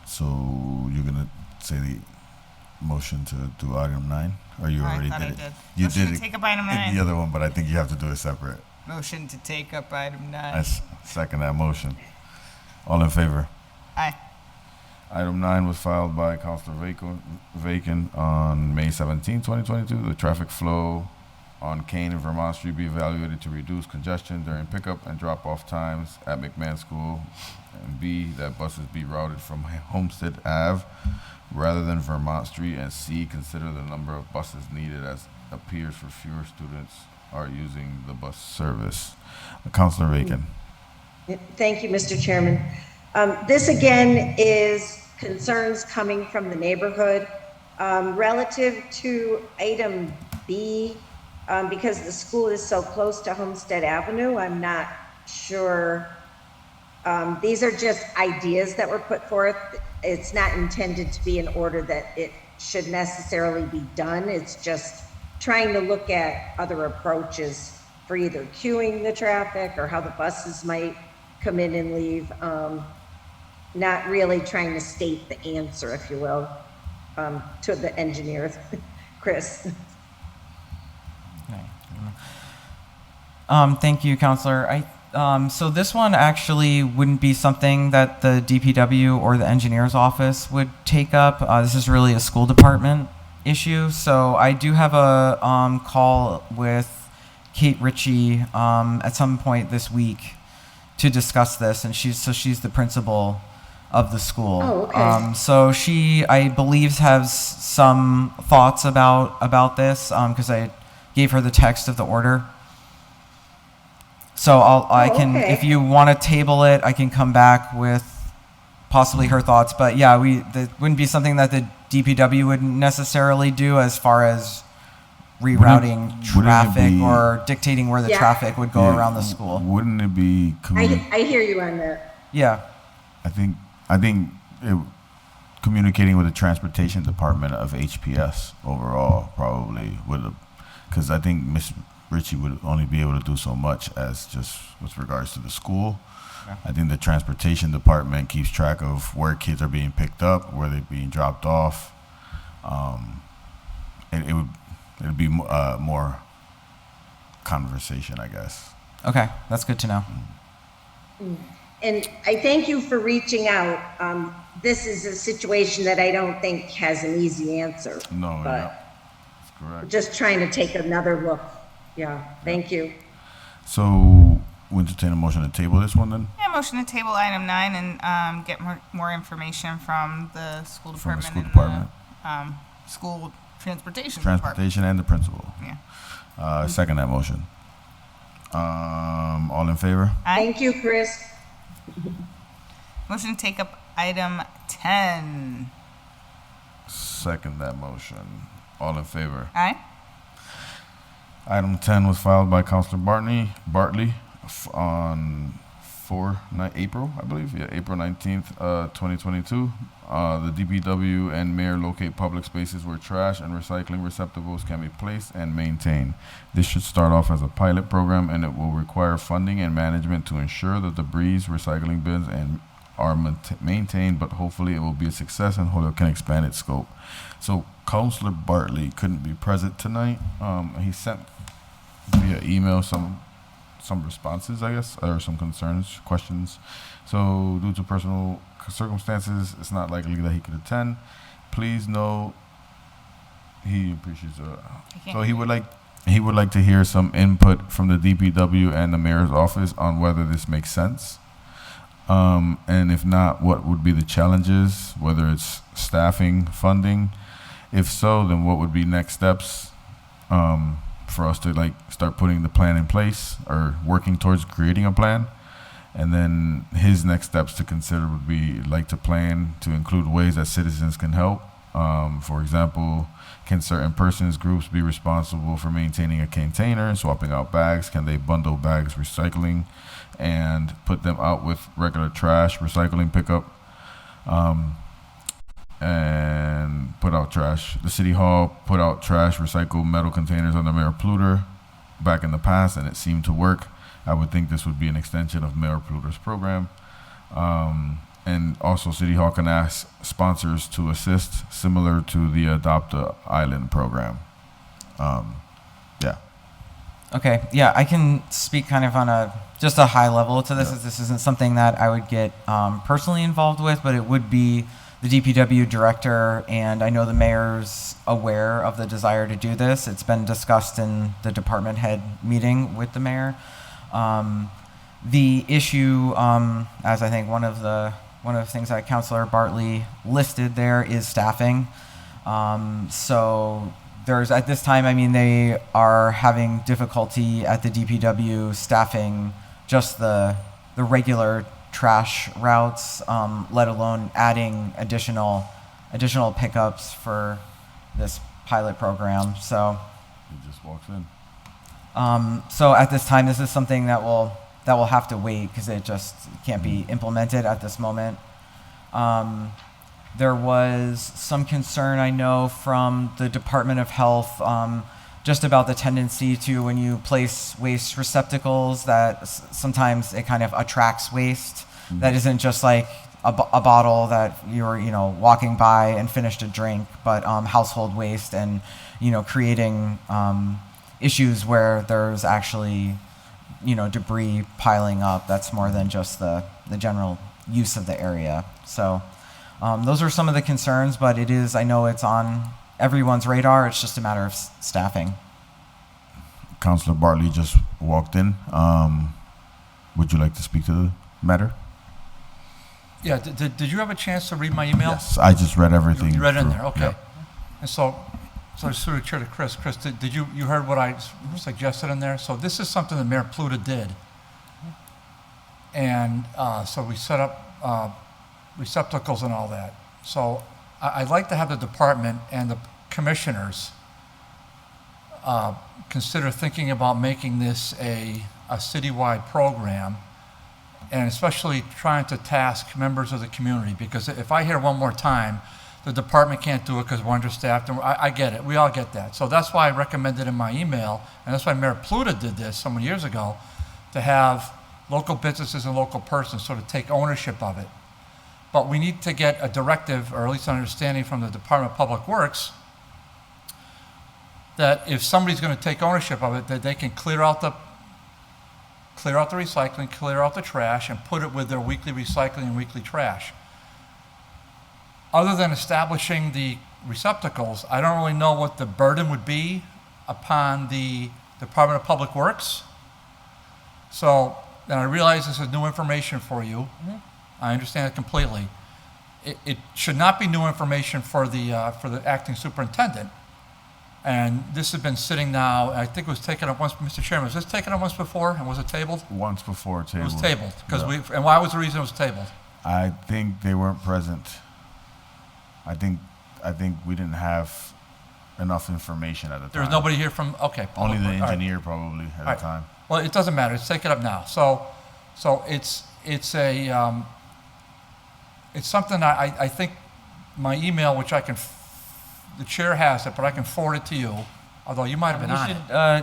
So you're gonna say the motion to do item 9, or you Oh, I already thought did I it? did. You Motion did to it take up item in 9. the other one, but I think you have to do it separate. Motion to take up item 9. I second that motion. All in favor? Aye. Item 9 was filed by Councilor Vacan on May 17, 2022. The traffic flow on Kane and Vermont Street be evaluated to reduce congestion during pickup and drop-off times at McMahon School. And B, that buses be routed from Homestead Ave rather than Vermont Street. And C, consider the number of buses needed as appears for fewer students are using the bus service. Councilor Vacan. Thank you, Mr. Chairman. This again is concerns coming from the neighborhood relative to item B. Because the school is so close to Homestead Avenue, I'm not sure. These are just ideas that were put forth. It's not intended to be an order that it should necessarily be done. It's just trying to look at other approaches for either queuing the traffic or how the buses might come in and leave. Not really trying to state the answer, if you will, to the engineer, Chris. Thank you, Counselor. So this one actually wouldn't be something that the DPW or the engineer's office would take up. This is really a school department issue. So I do have a call with Kate Ritchie at some point this week to discuss this, and she's the principal of the school. Oh, okay. So she, I believe, has some thoughts about this because I gave her the text of the order. So I can, okay. if you want to table it, I can come back with possibly her thoughts. But yeah, that wouldn't be something that the DPW would necessarily do as far as rerouting Wouldn't it traffic be- or dictating where the Yeah. traffic would go Yeah, around the school. Wouldn't it be I hear you on that. Yeah. I think communicating with the transportation department of HPS overall probably would, because I think Miss Ritchie would only be able to do so much as just with regards to the school. Yeah. I think the transportation department keeps track of where kids are being picked up, where they're being dropped off. It'd be more conversation, I guess. Okay, that's good to know. And I thank you for reaching out. This is a situation that I don't think has an easy answer. No, But- yeah, that's correct. Just trying to take another look. Yeah, thank you. So, we entertain a motion to table this one then? Yeah, motion to table item 9 and get more information from the school From the department school and department. the school transportation department. Transportation and the principal. Yeah. Second that motion. All in favor? Thank you, Chris. Motion to take up item 10. Second that motion. All in favor? Aye. Item 10 was filed by Councilor Bartley on April, I believe. Yeah, April 19th, 2022. The DPW and mayor locate public spaces where trash and recycling receptacles can be placed and maintained. This should start off as a pilot program, and it will require funding and management to ensure the debris recycling bins are maintained, but hopefully it will be a success and Holyoke can expand its scope. So Councilor Bartley couldn't be present tonight. He sent via email some responses, I guess, or some concerns, questions. So due to personal circumstances, it's not likely that he could attend. Please know he appreciates so he would like to hear some input from the DPW and the mayor's office on whether this makes sense. And if not, what would be the challenges, whether it's staffing, funding? If so, then what would be next steps for us to start putting the plan in place or working towards creating a plan? And then his next steps to consider would be to plan to include ways that citizens can help. For example, can certain persons, groups be responsible for maintaining a container and swapping out bags? Can they bundle bags recycling and put them out with regular trash recycling pickup? And put out trash. The city hall put out trash recycled metal containers under Mayor Pluter back in the past, and it seemed to work. I would think this would be an extension of Mayor Pluter's program. And also City Hall can ask sponsors to assist, similar to the Adopt a Island program. Yeah. Okay, yeah, I can speak kind of on just a high level to this, as this isn't something that I would get personally involved with, but it would be the DPW director, and I know the mayor's aware of the desire to do this. It's been discussed in the department head meeting with the mayor. The issue, as I think one of the things that Councilor Bartley listed there is staffing. So there's, at this time, I mean, they are having difficulty at the DPW staffing just the regular trash routes, let alone adding additional pickups for this pilot program. So He just walks in. so at this time, this is something that will have to wait because it just can't be implemented at this moment. There was some concern, I know, from the Department of Health just about the tendency to, when you place waste receptacles, that sometimes it kind of attracts waste that isn't just like a bottle that you're walking by and finished a drink, but household waste, and creating issues where there's actually debris piling up that's more than just the general use of the area. So those are some of the concerns, but I know it's on everyone's radar. It's just a matter of staffing. Councilor Bartley just walked in. Would you like to speak to the matter? Yeah, did you have a chance to read my email? Yes, I just read everything. You read it in through. there, okay. Yeah. And so I sort of chair to Chris. Chris, did you heard what I suggested in there? So this is something that Mayor Pluta did And so we set up receptacles and all that. So I'd like to have the department and the commissioners consider thinking about making this a citywide program, and especially trying to task members of the community, because if I hear one more time, the department can't do it because we're understaffed, and I get it, we all get that. So that's why I recommended in my email, and that's why Mayor Pluta did this so many years ago, to have local businesses and local persons sort of take ownership of it. But we need to get a directive, or at least an understanding from the Department of Public Works, that if somebody's going to take ownership of it, that they can clear out the recycling, clear out the trash, and put it with their weekly recycling and weekly trash. Other than establishing the receptacles, I don't really know what the burden would be upon the Department of Public Works. So, and I realize this is new information for you. I understand it completely. It should not be new information for the acting superintendent. And this has been sitting now, I think it was taken up once, Mr. Chairman, was this taken up once before, and was it tabled? Once before It tabled. was tabled, because Yeah. and why was the reason it was tabled? I think they weren't present. I think we didn't have enough information at the time. There was nobody here from, okay. Only the all right. engineer probably at All right. the time. Well, it doesn't matter, let's take it up now. So it's something I think my email, which the chair has it, but I can forward it to you, although you might have been on it.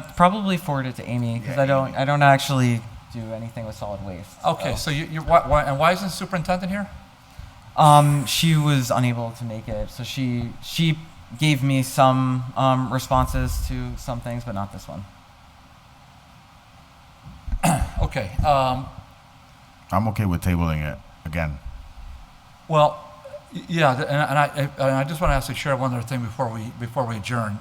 should probably forward it to Amy, because I don't actually do anything with solid waste. Okay, so and why isn't the superintendent here? She was unable to make it, so she gave me some responses to some things, but not this one. Okay, I'm okay with tabling it again. well, yeah, and I just want to ask the chair one other thing before we adjourn.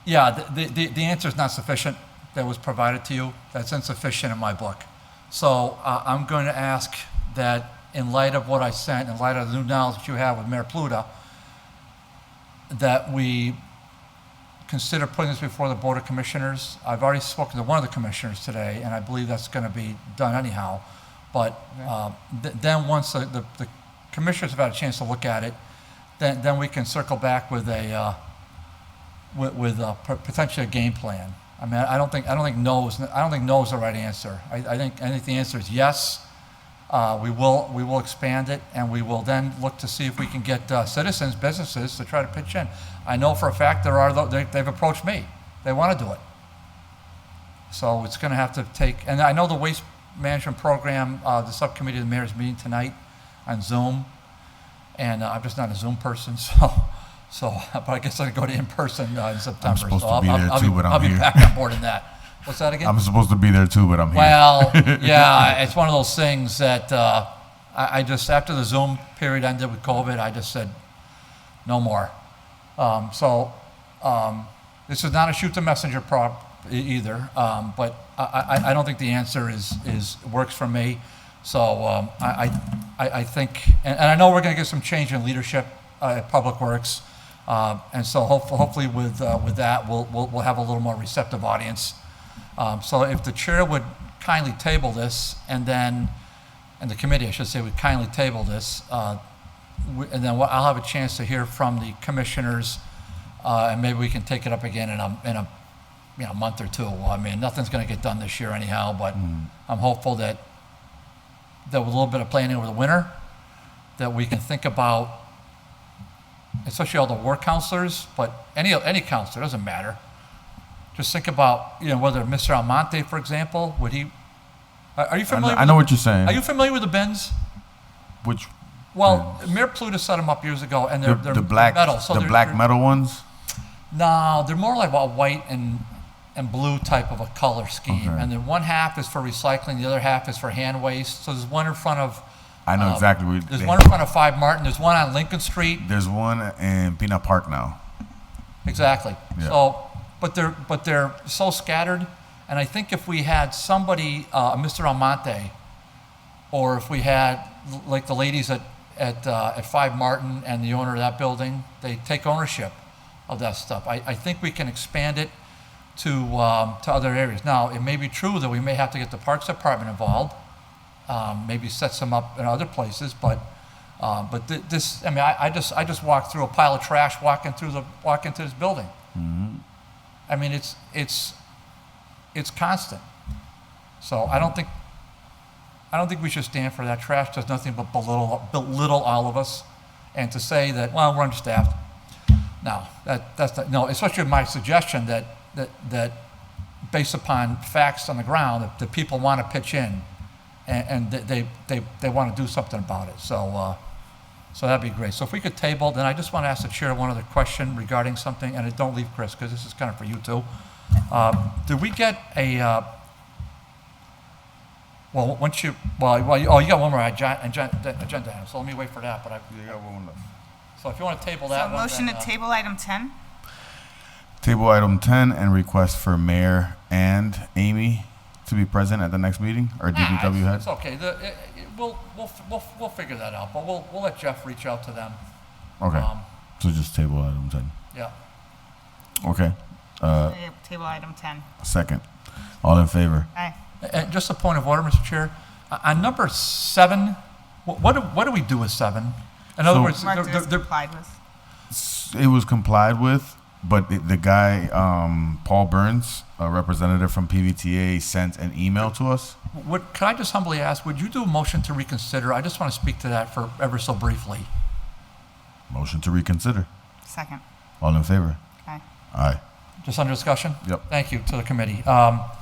Yeah, the answer is not sufficient that was provided to you. That's insufficient in my book. So I'm going to ask that, in light of what I sent, in light of the new knowledge you have with Mayor Pluta, that we consider putting this before the Board of Commissioners. I've already spoken to one of the commissioners today, and I believe that's going to be done anyhow. But then once the commissioners have had a chance to look at it, then we can circle back with potentially a game plan. I mean, I don't think no is the right answer. I think the answer is yes. We will expand it, and we will then look to see if we can get citizens, businesses to try to pitch in. I know for a fact they've approached me. They want to do it. So it's going to have to take, and I know the waste management program, the subcommittee of the mayor's meeting tonight on Zoom, and I'm just not a Zoom person, so but I guess I'll go to in person in September. I'm supposed so to be there too, but I'm I'll be here. back on board in that. What's that again? I'm supposed to be there too, but I'm here. Well, yeah, it's one of those things that I just, after the Zoom period ended with COVID, I just said, no more. This is not a shoot the messenger either, but I don't think the answer works for me. So I think, and I know we're going to get some change in leadership at Public Works, and so hopefully with that we'll have a little more receptive audience. So if the chair would kindly table this, and the committee, I should say, would kindly table this, and then I'll have a chance to hear from the commissioners, and maybe we can take it up again in a month or two. I mean, nothing's going to get done this year anyhow, but I'm hopeful that with a little bit of planning over the winter, that we can think about, especially all the ward counselors, but any counselor, doesn't matter. Just think about, whether Mr. Almonte, for example, would he? Are you familiar? I know what you're saying. Are you familiar with the bins? Which? Well, Mayor Pluta set them up years ago, and they're the black metal. So the they're black metal ones. No, they're more like a white and blue type of a color scheme, Okay. and then one half is for recycling, the other half is for hand waste. So there's one in front of. I know exactly where. There's one in front of 5 Martin. There's one on Lincoln Street. There's one in Peanut Park now. Exactly. Yeah. So, but they're so scattered, and I think if we had somebody, Mr. Almonte, or if we had like the ladies at 5 Martin and the owner of that building, they take ownership of that stuff. I think we can expand it to other areas. Now, it may be true that we may have to get the Parks Department involved, maybe set some up in other places, but this, I mean, I just walked through a pile of trash walk into this building. I mean, it's constant. So I don't think we should stand for that. Trash does nothing but belittle all of us, and to say that, well, we're understaffed. No, that's not, no. Especially my suggestion that based upon facts on the ground, that people want to pitch in, and they want to do something about it. So that'd be great. So if we could table, then I just want to ask the chair one other question regarding something, and don't leave Chris, because this is kind of for you too. Did we get a? Well, once you, you got one more agenda item, so let me wait for that, but You got one left. so if you want to table that So one. motion to then, table item 10? Table item 10 and request for Mayor and Amy to be present at the next meeting, or DPW head. It's okay, we'll figure that out, but we'll let Jeff reach out to them. Okay, so just table item 10. Yeah. Okay, Table item 10. second. All in favor? Aye. And just a point of order, Mr. Chair, on number 7, what do we do with 7? In other So- words, Marked as they're- complied with. It was complied with, but the guy, Paul Burns, a representative from PVTA, sent an email to us. can I just humbly ask, would you do a motion to reconsider? I just want to speak to that for ever so briefly. Motion to reconsider. Second. All in favor? Aye. Aye. Just under discussion? Yep. Thank you to the committee.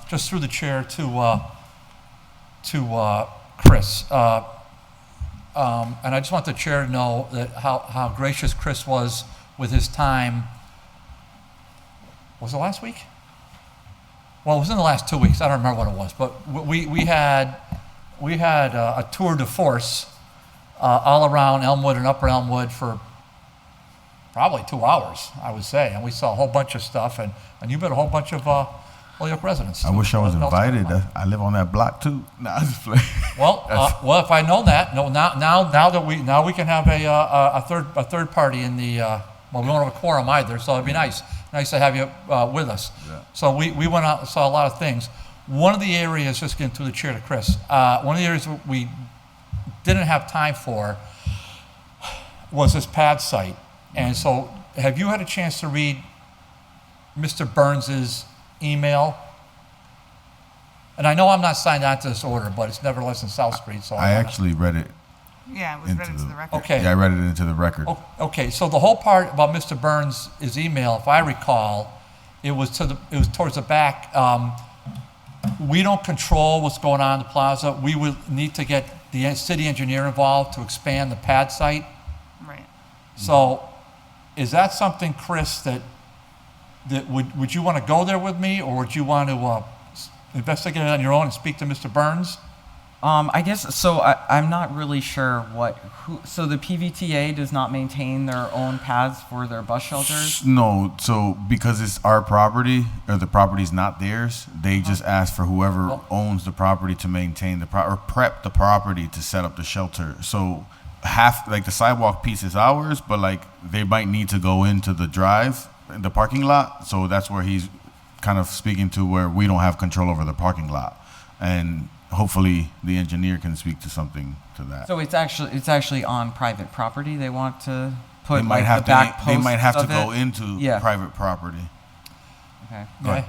Just through the chair to Chris. And I just want the chair to know that how gracious Chris was with his time. Was it last week? Well, it was in the last 2 weeks. I don't remember what it was, but we had a tour de force all around Elmwood and Upper Elmwood for probably 2 hours, I would say, and we saw a whole bunch of stuff, and you met a whole bunch of Holyoke residents. I wish I was What else can invited. find? I live on that block too. Nah, I just play. Well, if I know that, now we can have a third party in the. Well, we don't have a quorum either, so it'd be nice to have you with us. Yeah. So we went out and saw a lot of things. One of the areas, just getting through the chair to Chris, one of the areas we didn't have time for was this pad site. And so, have you had a chance to read Mr. Burns's email? And I know I'm not signed on to this order, but it's nevertheless in South Street, so I actually read it. Yeah, it was read into the record. Okay. Yeah, I read it into the record. Okay, so the whole part about Mr. Burns' email, if I recall, it was towards the back. We don't control what's going on in the plaza. We would need to get the city engineer involved to expand the pad site. Right. So, is that something, Chris, that would you want to go there with me, or would you want to investigate it on your own and speak to Mr. Burns? I guess so. I'm not really sure so the PVTA does not maintain their own paths for their bus shelters. No, so because it's our property, or the property's not theirs, they just ask for whoever owns the property to maintain or prep the property to set up the shelter. So half, like the sidewalk piece is ours, but like they might need to go into the drive, the parking lot. So that's where he's kind of speaking to, where we don't have control over the parking lot. And hopefully the engineer can speak to something to that. So it's actually on private property. They want to put They might like have the back to. They might have to posts of go it. into Yeah. private property. Okay. Go ahead.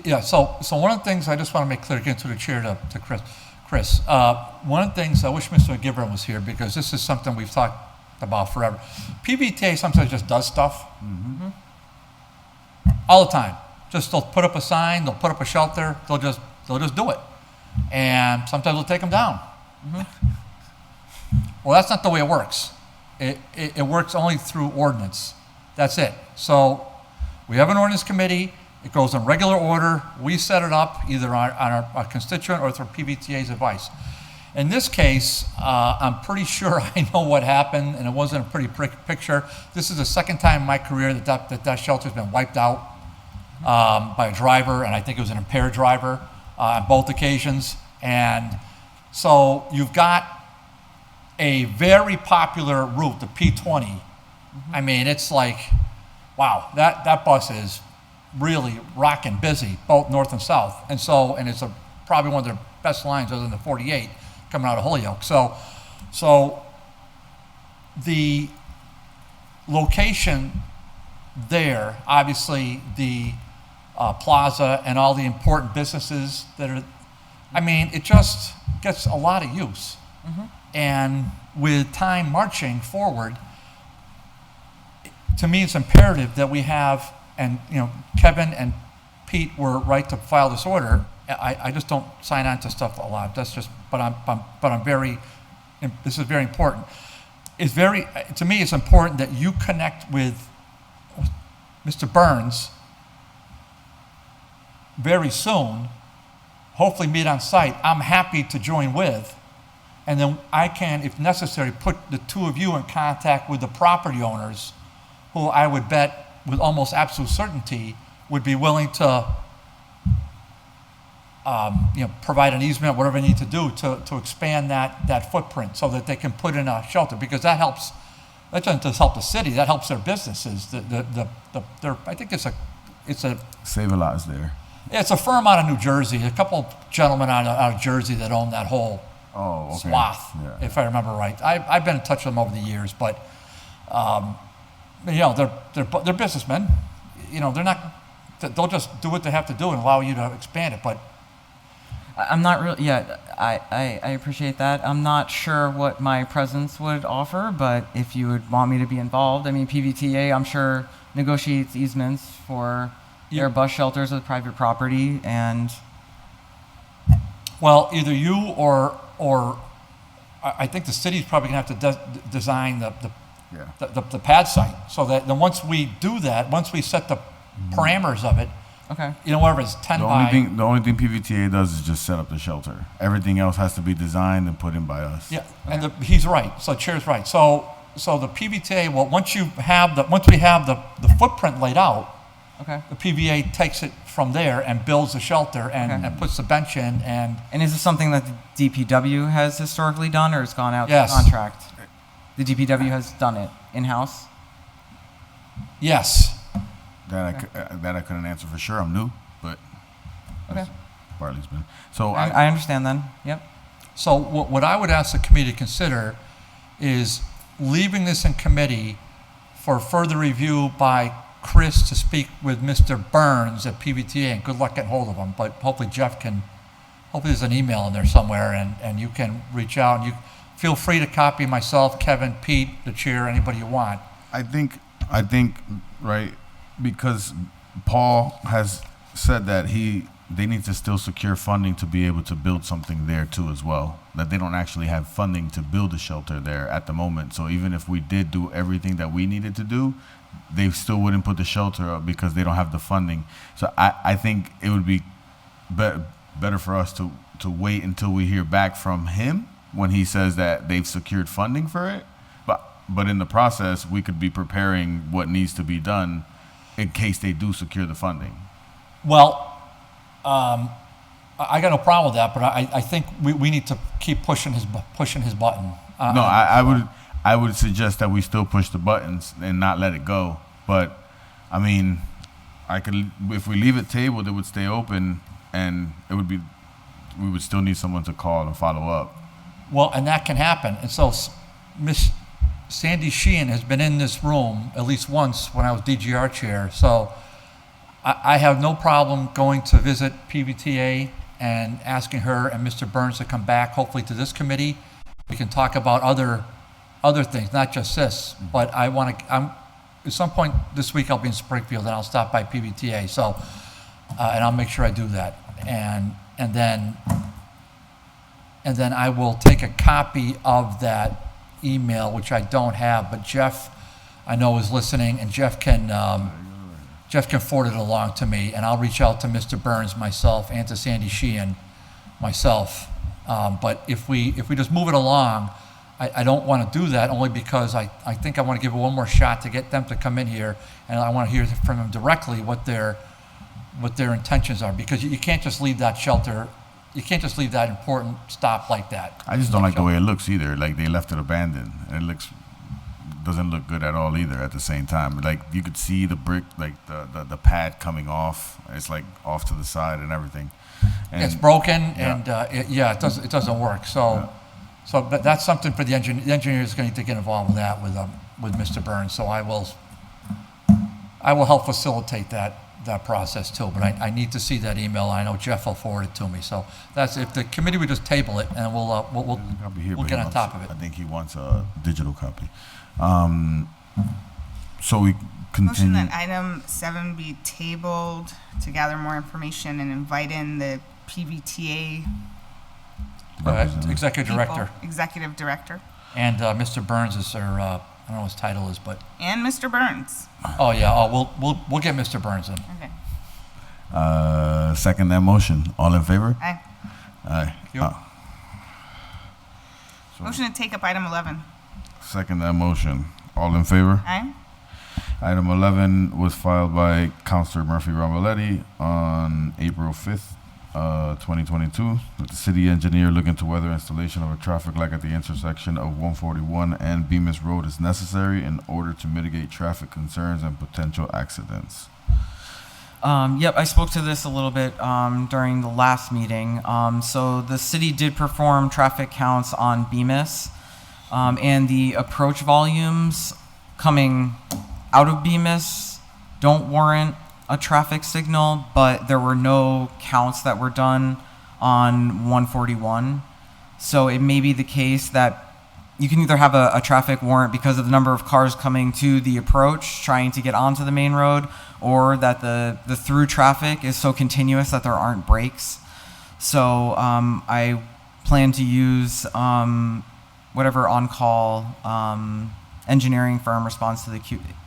Yeah, so one of the things I just want to make clear, again, to the chair, to Chris. Chris, one of the things, I wish Mr. McGivern was here, because this is something we've talked about forever. PVTA sometimes just does stuff. All the time. Just they'll put up a sign, they'll put up a shelter, they'll just do it. And sometimes they'll take them down. Well, that's not the way it works. It works only through ordinance. That's it. So we have an ordinance committee. It goes in regular order. We set it up either on our constituent or through PVTA's advice. In this case, I'm pretty sure I know what happened, and it wasn't a pretty picture. This is the second time in my career that shelter's been wiped out by a driver, and I think it was an impaired driver on both occasions. And so you've got a very popular route, the P20. I mean, it's like, wow, that bus is really rocking busy, both north and south. And so, and it's probably one of their best lines other than the 48 coming out of Holyoke. So the location there, obviously the plaza and all the important businesses that are, I mean, it just gets a lot of use. And with time marching forward, to me, it's imperative that we have, and you know, Kevin and Pete were right to file this order. I just don't sign on to stuff a lot. That's just, but I'm very, this is very important. It's very, to me, it's important that you connect with Mr. Burns very soon, hopefully meet on site. I'm happy to join with, and then I can, if necessary, put the two of you in contact with the property owners, who I would bet with almost absolute certainty would be willing to provide an easement, whatever they need to do to expand that footprint so that they can put in a shelter, because that helps. That doesn't just help the city, that helps their businesses. I think it's a Save a lot is there. it's a firm out of New Jersey, a couple gentlemen out of Jersey that own that whole swath, Yeah. if I remember right. I've been in touch with them over the years, but they're businessmen. You know, they'll just do what they have to do and allow you to expand it. But I'm not really, yeah, I appreciate that. I'm not sure what my presence would offer, but if you would want me to be involved, I mean, PVTA, I'm sure, negotiates easements for their bus shelters with private property, and well, either you or I think the city's probably gonna have to design the pad site, so that then once we do that, once we set the parameters of it, okay. you know, whatever it's 10 by. The only thing PVTA does is just set up the shelter. Everything else has to be designed and put in by us. Yeah, and he's right. So Chair's right. So the PVTA, well, once we have the footprint laid out, Okay. the PVA takes it from there and builds the shelter and puts the bench in. And And is this something that the DPW has historically done, or has gone out Yes. to contract? The DPW has done it in-house? yes, That I couldn't answer for sure. I'm new, but Okay. Bartley's been. So I understand then. Yep. so what I would ask the committee to consider is leaving this in committee for further review by Chris to speak with Mr. Burns at PVTA, and good luck getting hold of him, but hopefully hopefully there's an email in there somewhere, and you can reach out, and you feel free to copy myself, Kevin, Pete, the chair, anybody you want. I think right, because Paul has said that they need to still secure funding to be able to build something there too as well. That they don't actually have funding to build a shelter there at the moment. So even if we did do everything that we needed to do, they still wouldn't put the shelter up because they don't have the funding. So I think it would be better for us to wait until we hear back from him when he says that they've secured funding for it. But in the process, we could be preparing what needs to be done in case they do secure the funding. Well, I got no problem with that, but I think we need to keep pushing his button. No, I would suggest that we still push the buttons and not let it go. But I mean, if we leave it tabled, it would stay open, and we would still need someone to call and follow up. Well, and that can happen. And so Miss Sandy Sheehan has been in this room at least once when I was DGR chair. So I have no problem going to visit PVTA and asking her and Mr. Burns to come back, hopefully to this committee. We can talk about other things, not just this. But at some point this week I'll be in Springfield, and I'll stop by PVTA. So, and I'll make sure I do that. And then I will take a copy of that email, which I don't have, but Jeff, I know, is listening, and Jeff can forward it along to me, and I'll reach out to Mr. Burns myself and to Sandy Sheehan myself. But if we just move it along, I don't want to do that, only because I think I want to give it one more shot to get them to come in here, and I want to hear from them directly what their intentions are, because you can't just leave that shelter. You can't just leave that important stop like that. I just don't like the way it looks either. Like they left it abandoned, and it looks doesn't look good at all either. At the same time, like you could see the brick, like the pad coming off. It's like off to the side and everything. And It's broken, yeah. and it doesn't work. So, but that's something for the engineer. The engineer is going to get involved with that with Mr. Burns. So I will help facilitate that process too. But I need to see that email. I know Jeff will forward it to me. So that's if the committee would just table it, and we'll Copy here, but get he on top of wants- it. I think he wants a digital copy. So we Motion continue. that item 7 be tabled to gather more information and invite in the PVTA Executive people, Director executive director, and Mr. Burns is their I don't know what his title is, but and Mr. Burns. we'll get Mr. Burns in. Okay. Second that motion. All in favor? Aye. Aye. you. Motion to take up item 11. Second that motion. All in favor? Aye. Item 11 was filed by Councilor Murphy Ramboletti on April 5th, 2022. That the city engineer look into whether installation of a traffic light at the intersection of 141 and Bemis Road is necessary in order to mitigate traffic concerns and potential accidents. Yep, I spoke to this a little bit during the last meeting. So the city did perform traffic counts on Bemis, and the approach volumes coming out of Bemis don't warrant a traffic signal, but there were no counts that were done on 141. So it may be the case that you can either have a traffic warrant because of the number of cars coming to the approach trying to get onto the main road, or that the through traffic is so continuous that there aren't breaks. So I plan to use whatever on-call engineering firm responds to the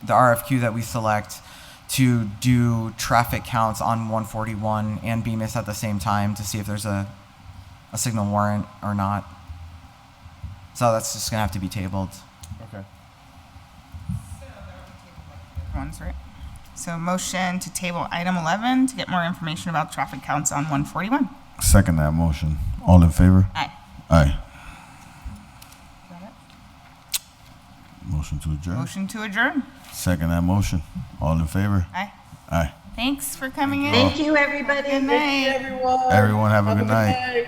RFQ that we select to do traffic counts on 141 and Bemis at the same time to see if there's a signal warrant or not. So that's just gonna have to be tabled. Okay. Ones, right? So motion to table item 11 to get more information about traffic counts on 141. Second that motion. All in favor? Aye. Aye. Is that it? Motion to adjourn. Motion to adjourn. Second that motion. All in favor? Aye. Aye. Thanks for coming in. Thank you, everybody. Good night. Everyone. Everyone have a good night.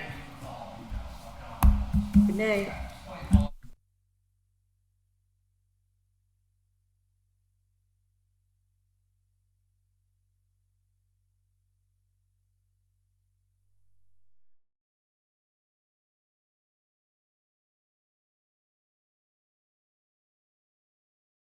Good night.